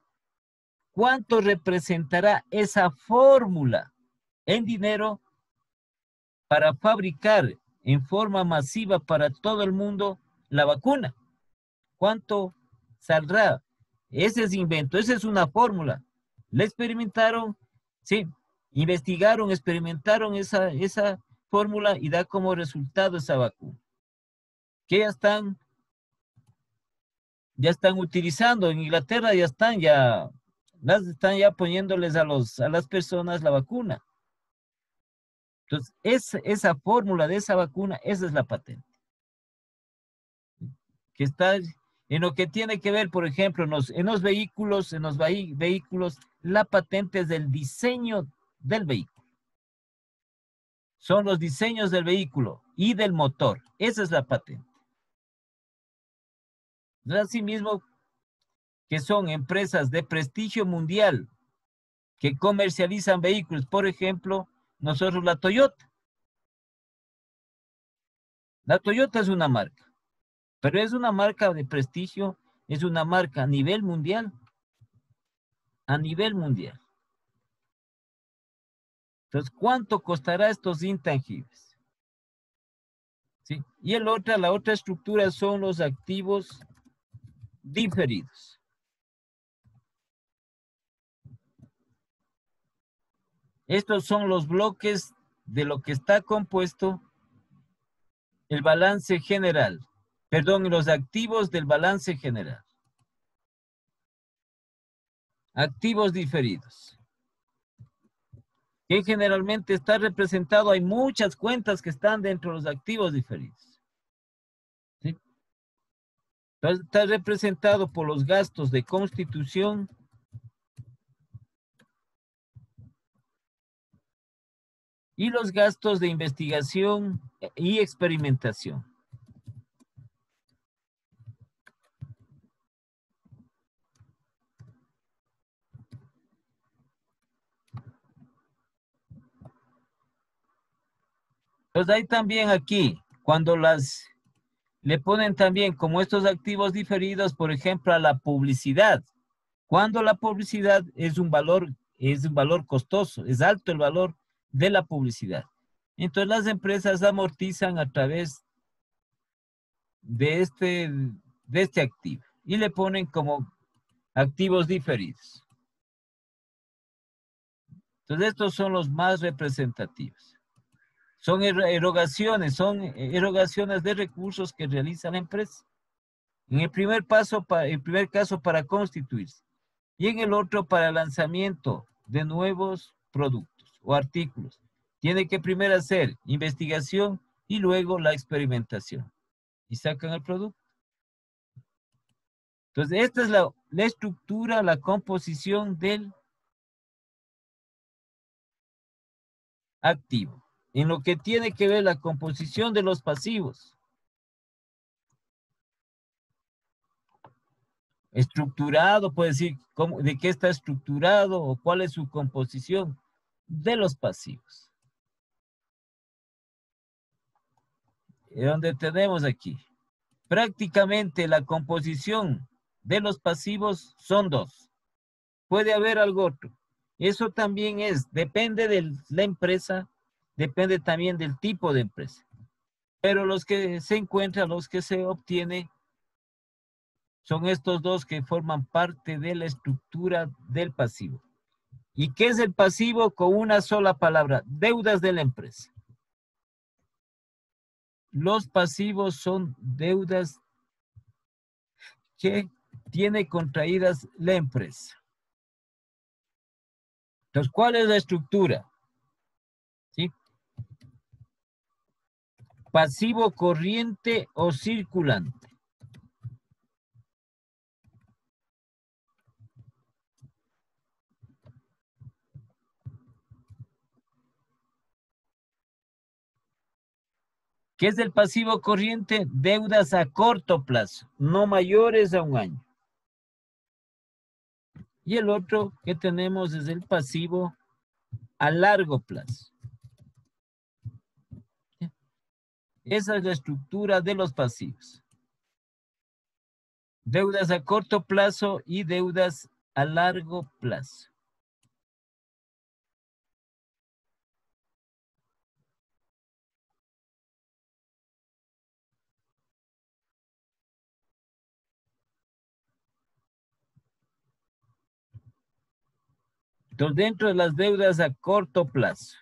¿Cuánto representará esa fórmula en dinero para fabricar en forma masiva para todo el mundo la vacuna? ¿Cuánto saldrá? Ese es invento, esa es una fórmula. La experimentaron, sí, investigaron, experimentaron esa fórmula y da como resultado esa vacuna. Que ya están utilizando en Inglaterra, están ya poniéndoles a las personas la vacuna. Entonces, esa fórmula de esa vacuna, esa es la patente. Que está en lo que tiene que ver, por ejemplo, en los vehículos, la patente es del diseño del vehículo. Son los diseños del vehículo y del motor. Esa es la patente. Asimismo, que son empresas de prestigio mundial que comercializan vehículos. Por ejemplo, nosotros la Toyota. La Toyota es una marca, pero es una marca de prestigio, es una marca a nivel mundial. A nivel mundial. Entonces, ¿cuánto costará estos intangibles? ¿sí? Y la otra estructura son los activos diferidos. Estos son los bloques de lo que está compuesto el balance general. Perdón, los activos del balance general. Activos diferidos. Que generalmente está representado, hay muchas cuentas que están dentro de los activos diferidos. ¿Sí? Entonces, está representado por los gastos de constitución, y los gastos de investigación y experimentación. Entonces hay también aquí, cuando le ponen también como estos activos diferidos, por ejemplo, a la publicidad. Cuando la publicidad es un valor costoso, es alto el valor de la publicidad. Entonces las empresas amortizan a través de este activo y le ponen como activos diferidos. Entonces estos son los más representativos. Son erogaciones de recursos que realiza la empresa. En el primer caso para constituirse y en el otro para el lanzamiento de nuevos productos o artículos. Tiene que primero hacer investigación y luego la experimentación y sacan el producto. Entonces esta es la estructura, la composición del activo. En lo que tiene que ver la composición de los pasivos. Estructurado, puede decir de qué está estructurado o cuál es su composición de los pasivos. Donde tenemos aquí, prácticamente la composición de los pasivos son dos. Puede haber algo otro. Eso también depende de la empresa, depende también del tipo de empresa. Pero los que se encuentran, los que se obtienen, son estos dos que forman parte de la estructura del pasivo. ¿Y qué es el pasivo? Con una sola palabra, deudas de la empresa. Los pasivos son deudas que tiene contraídas la empresa. Entonces, ¿cuál es la estructura? ¿Sí? Pasivo corriente o circulante. ¿Qué es el pasivo corriente? Deudas a corto plazo, no mayores a un año. Y el otro que tenemos es el pasivo a largo plazo. Esa es la estructura de los pasivos. Deudas a corto plazo y deudas a largo plazo. Entonces, dentro de las deudas a corto plazo,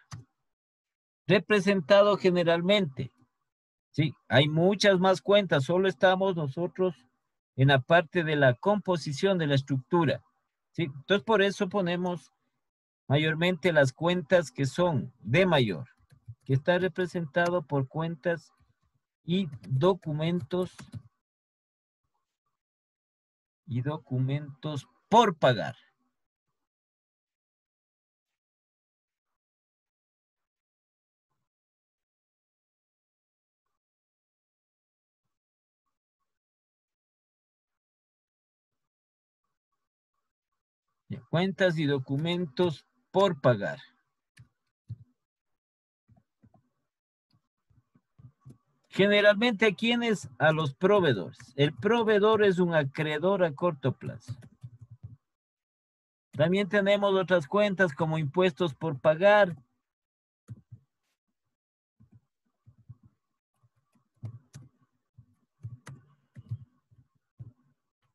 representado generalmente, sí, hay muchas más cuentas, solo estamos nosotros en la parte de la composición de la estructura, ¿sí? Entonces, por eso ponemos mayormente las cuentas que son de mayor, que está representado por cuentas y documentos por pagar. Cuentas y documentos por pagar. Generalmente, ¿a quiénes? A los proveedores. El proveedor es un acreedor a corto plazo. También tenemos otras cuentas como impuestos por pagar.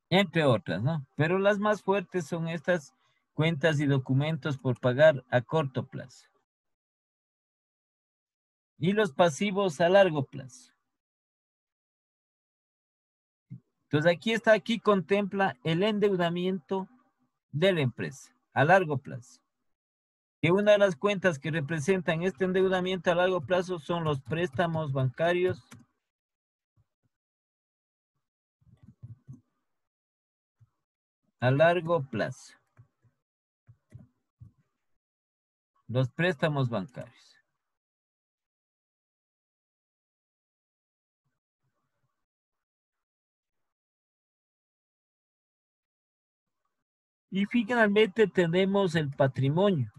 entre otras, ¿no? Pero las más fuertes son estas cuentas y documentos por pagar a corto plazo. Y los pasivos a largo plazo. Entonces aquí contempla el endeudamiento de la empresa a largo plazo. Que una de las cuentas que representan este endeudamiento a largo plazo son los préstamos bancarios a largo plazo. Los préstamos bancarios. Y finalmente tenemos el patrimonio.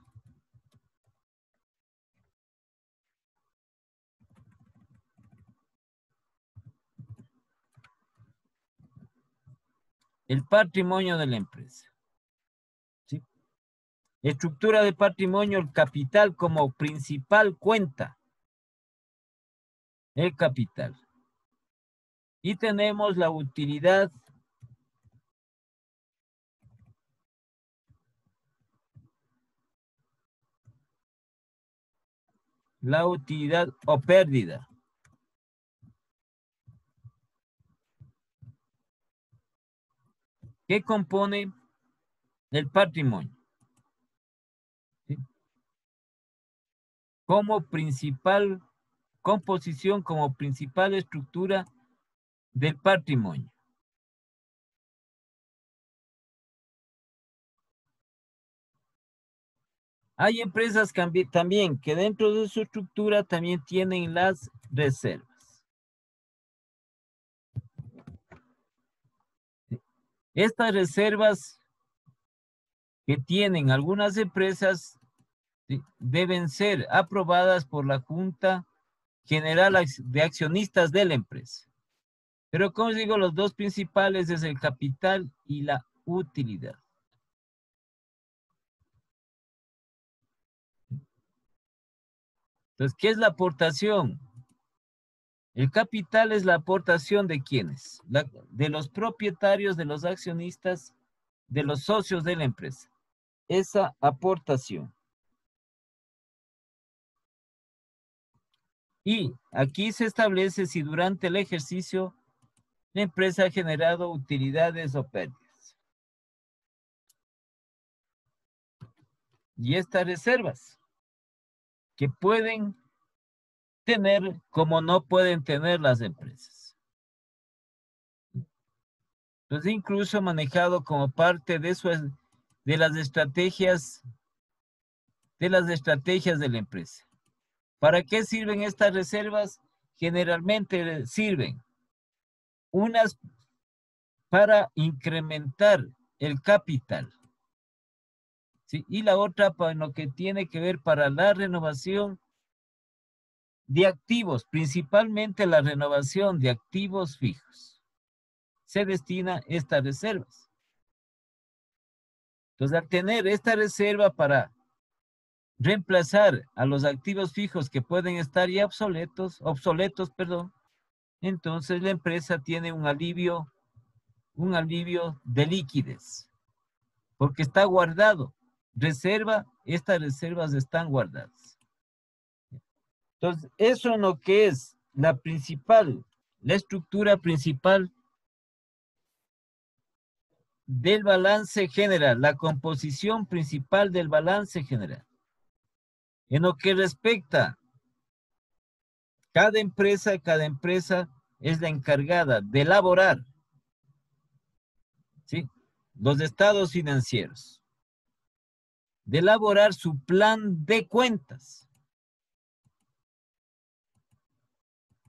El patrimonio de la empresa. ¿Sí? Estructura de patrimonio, el capital como principal cuenta. El capital. Y tenemos la utilidad. La utilidad o pérdida. ¿Qué compone el patrimonio? ¿Sí? Como principal composición, como principal estructura del patrimonio. Hay empresas también que dentro de su estructura también tienen las reservas. Estas reservas que tienen algunas empresas deben ser aprobadas por la Junta General de Accionistas de la empresa. Pero como digo, los dos principales es el capital y la utilidad. Entonces, ¿qué es la aportación? El capital es la aportación de ¿quiénes? De los propietarios, de los accionistas, de los socios de la empresa. Esa aportación. Y aquí se establece si durante el ejercicio la empresa ha generado utilidades o pérdidas. Y estas reservas que pueden tener como no pueden tener las empresas. Entonces, incluso manejado como parte de las estrategias de la empresa. ¿Para qué sirven estas reservas? Generalmente sirven unas para incrementar el capital, ¿sí? Y la otra para lo que tiene que ver para la renovación de activos, principalmente la renovación de activos fijos. Se destina estas reservas. Entonces, al tener esta reserva para reemplazar a los activos fijos que pueden estar ya obsoletos, entonces la empresa tiene un alivio de liquidez, porque está guardado. Estas reservas están guardadas. Entonces, eso es lo que es la estructura principal del balance general, la composición principal del balance general. En lo que respecta cada empresa es la encargada de elaborar, ¿sí?, los estados financieros, de elaborar su plan de cuentas.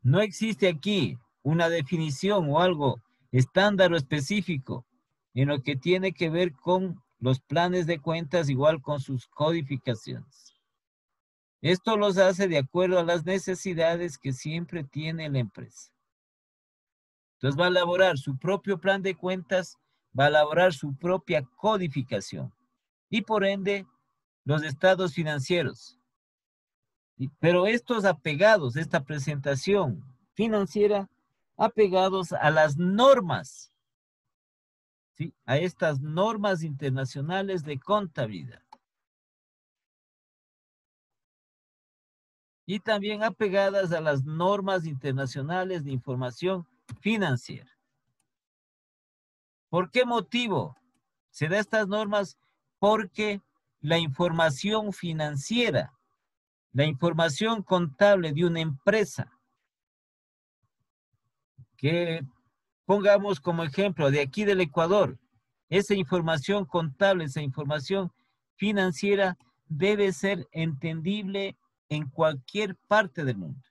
No existe aquí una definición o algo estándar o específico en lo que tiene que ver con los planes de cuentas, igual con sus codificaciones. Esto los hace de acuerdo a las necesidades que siempre tiene la empresa. Entonces va a elaborar su propio plan de cuentas, va a elaborar su propia codificación y por ende los estados financieros. Pero estos apegados, esta presentación financiera, apegados a las normas ¿sí?, a estas normas internacionales de contabilidad. Y también apegadas a las normas internacionales de información financiera. ¿Por qué motivo se da estas normas? Porque la información financiera, la información contable de una empresa, que pongamos como ejemplo de aquí del Ecuador, esa información contable, esa información financiera debe ser entendible en cualquier parte del mundo.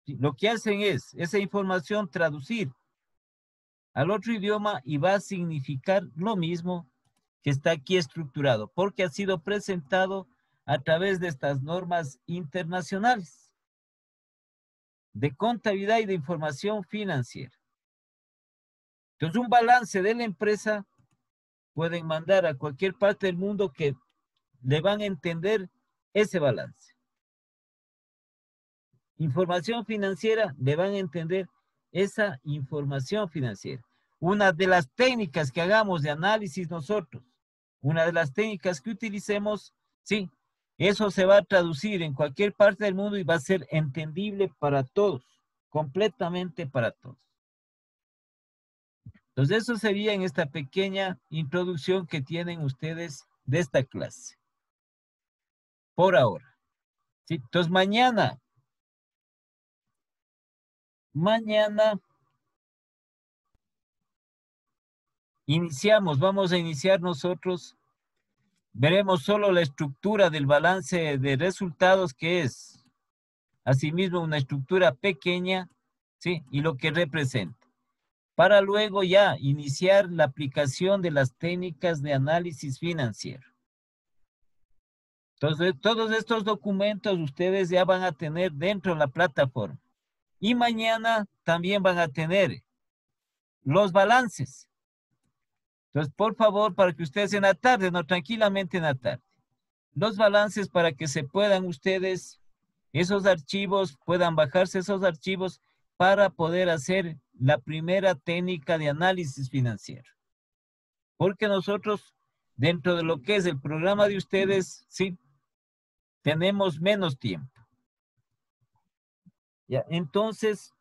Lo que hacen es esa información traducir al otro idioma y va a significar lo mismo que está aquí estructurado, porque ha sido presentado a través de estas normas internacionales de contabilidad y de información financiera. Entonces, un balance de la empresa pueden mandar a cualquier parte del mundo que le van a entender ese balance. Información financiera, le van a entender esa información financiera. Una de las técnicas que hagamos de análisis nosotros, una de las técnicas que utilicemos, sí, eso se va a traducir en cualquier parte del mundo y va a ser entendible para todos, completamente para todos. Entonces, eso sería en esta pequeña introducción que tienen ustedes de esta clase. Por ahora. ¿Sí? Entonces, mañana vamos a iniciar nosotros, veremos solo la estructura del balance de resultados, que es asimismo una estructura pequeña, ¿sí?, y lo que representa, para luego ya iniciar la aplicación de las técnicas de análisis financiero. Entonces, todos estos documentos ustedes ya van a tener dentro de la plataforma. Y mañana también van a tener los balances. Entonces, por favor, para que ustedes en la tarde, no, tranquilamente en la tarde, los balances para que se puedan ustedes, esos archivos, puedan bajarse esos archivos para poder hacer la primera técnica de análisis financiero. Porque nosotros, dentro de lo que es el programa de ustedes, sí, tenemos menos tiempo. Ya, entonces,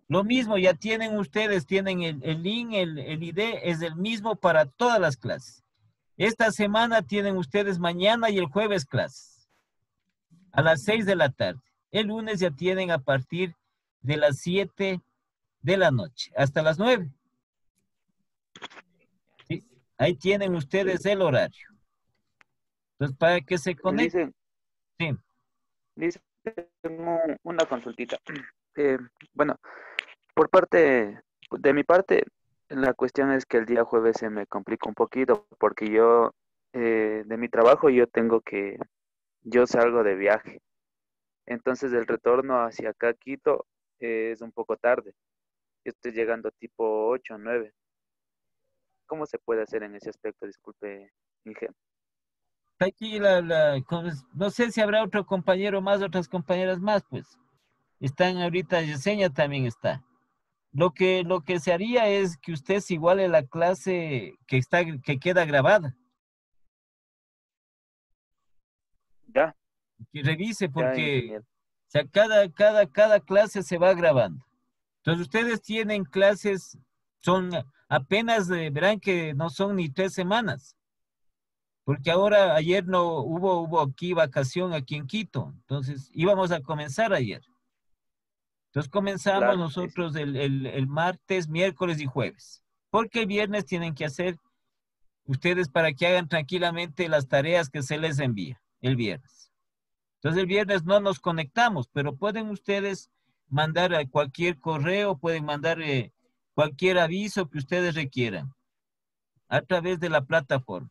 lo mismo, ya tienen ustedes, tienen el link, el ID, es el mismo para todas las clases. Esta semana tienen ustedes mañana y el jueves clases, a las 6 de la tarde. El lunes ya tienen a partir de las 7 de la noche, hasta las 9. ¿Sí? Ahí tienen ustedes el horario. Entonces, para que se conecten. Dicen una consultita. Bueno, de mi parte, la cuestión es que el día jueves se me complica un poquito porque yo, de mi trabajo, yo salgo de viaje. Entonces el retorno hacia acá, Quito, es un poco tarde. Yo estoy llegando tipo 8 o 9. ¿Cómo se puede hacer en ese aspecto? Disculpe, Inge. Aquí no sé si habrá otro compañero más, otras compañeras más, pues. Están ahorita, Yesenia también está. Lo que se haría es que usted se iguale la clase que queda grabada. Ya, Que revise ya, porque, ingeniero. o sea, cada clase se va grabando. Entonces ustedes tienen clases, son apenas, verán que no son ni 3 semanas. Porque ayer no hubo aquí vacación aquí en Quito. Entonces íbamos a comenzar ayer. Entonces comenzamos Claro, sí, sí. nosotros el martes, miércoles y jueves. Porque el viernes tienen que hacer ustedes para que hagan tranquilamente las tareas que se les envía el viernes. Entonces el viernes no nos conectamos, pero pueden ustedes mandar a cualquier correo, pueden mandar cualquier aviso que ustedes requieran a través de la plataforma.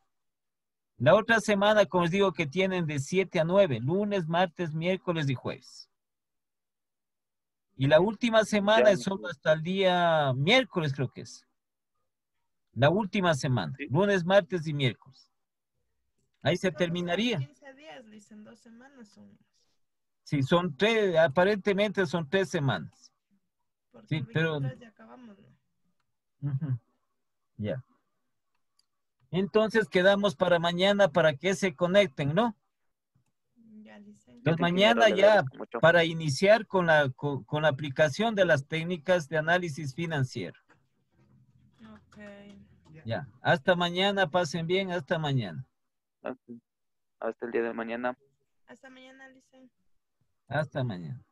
La otra semana, como les digo, que tienen de 7 a 9, lunes, martes, miércoles y jueves. Y la última semana Ya, es solo hasta el día miércoles, creo que es. La última semana, sí. lunes, martes y miércoles. Ahí se Solo son terminaría. 15 días, dicen, 2 semanas son más. Sí, aparentemente son 3 semanas. Porque Sí, el pero 23 ya acabamos, ¿no? ujú, ya. Entonces quedamos para mañana para que se conecten, ¿no? Ya, Licen. Pues Este ingeniero, mañana le ya agradezco mucho. para iniciar con la aplicación de las técnicas de análisis financiero. Ok. Ya. Hasta mañana, pasen bien, hasta mañana. Hasta hasta el día de mañana. Hasta mañana, Licen. Hasta mañana.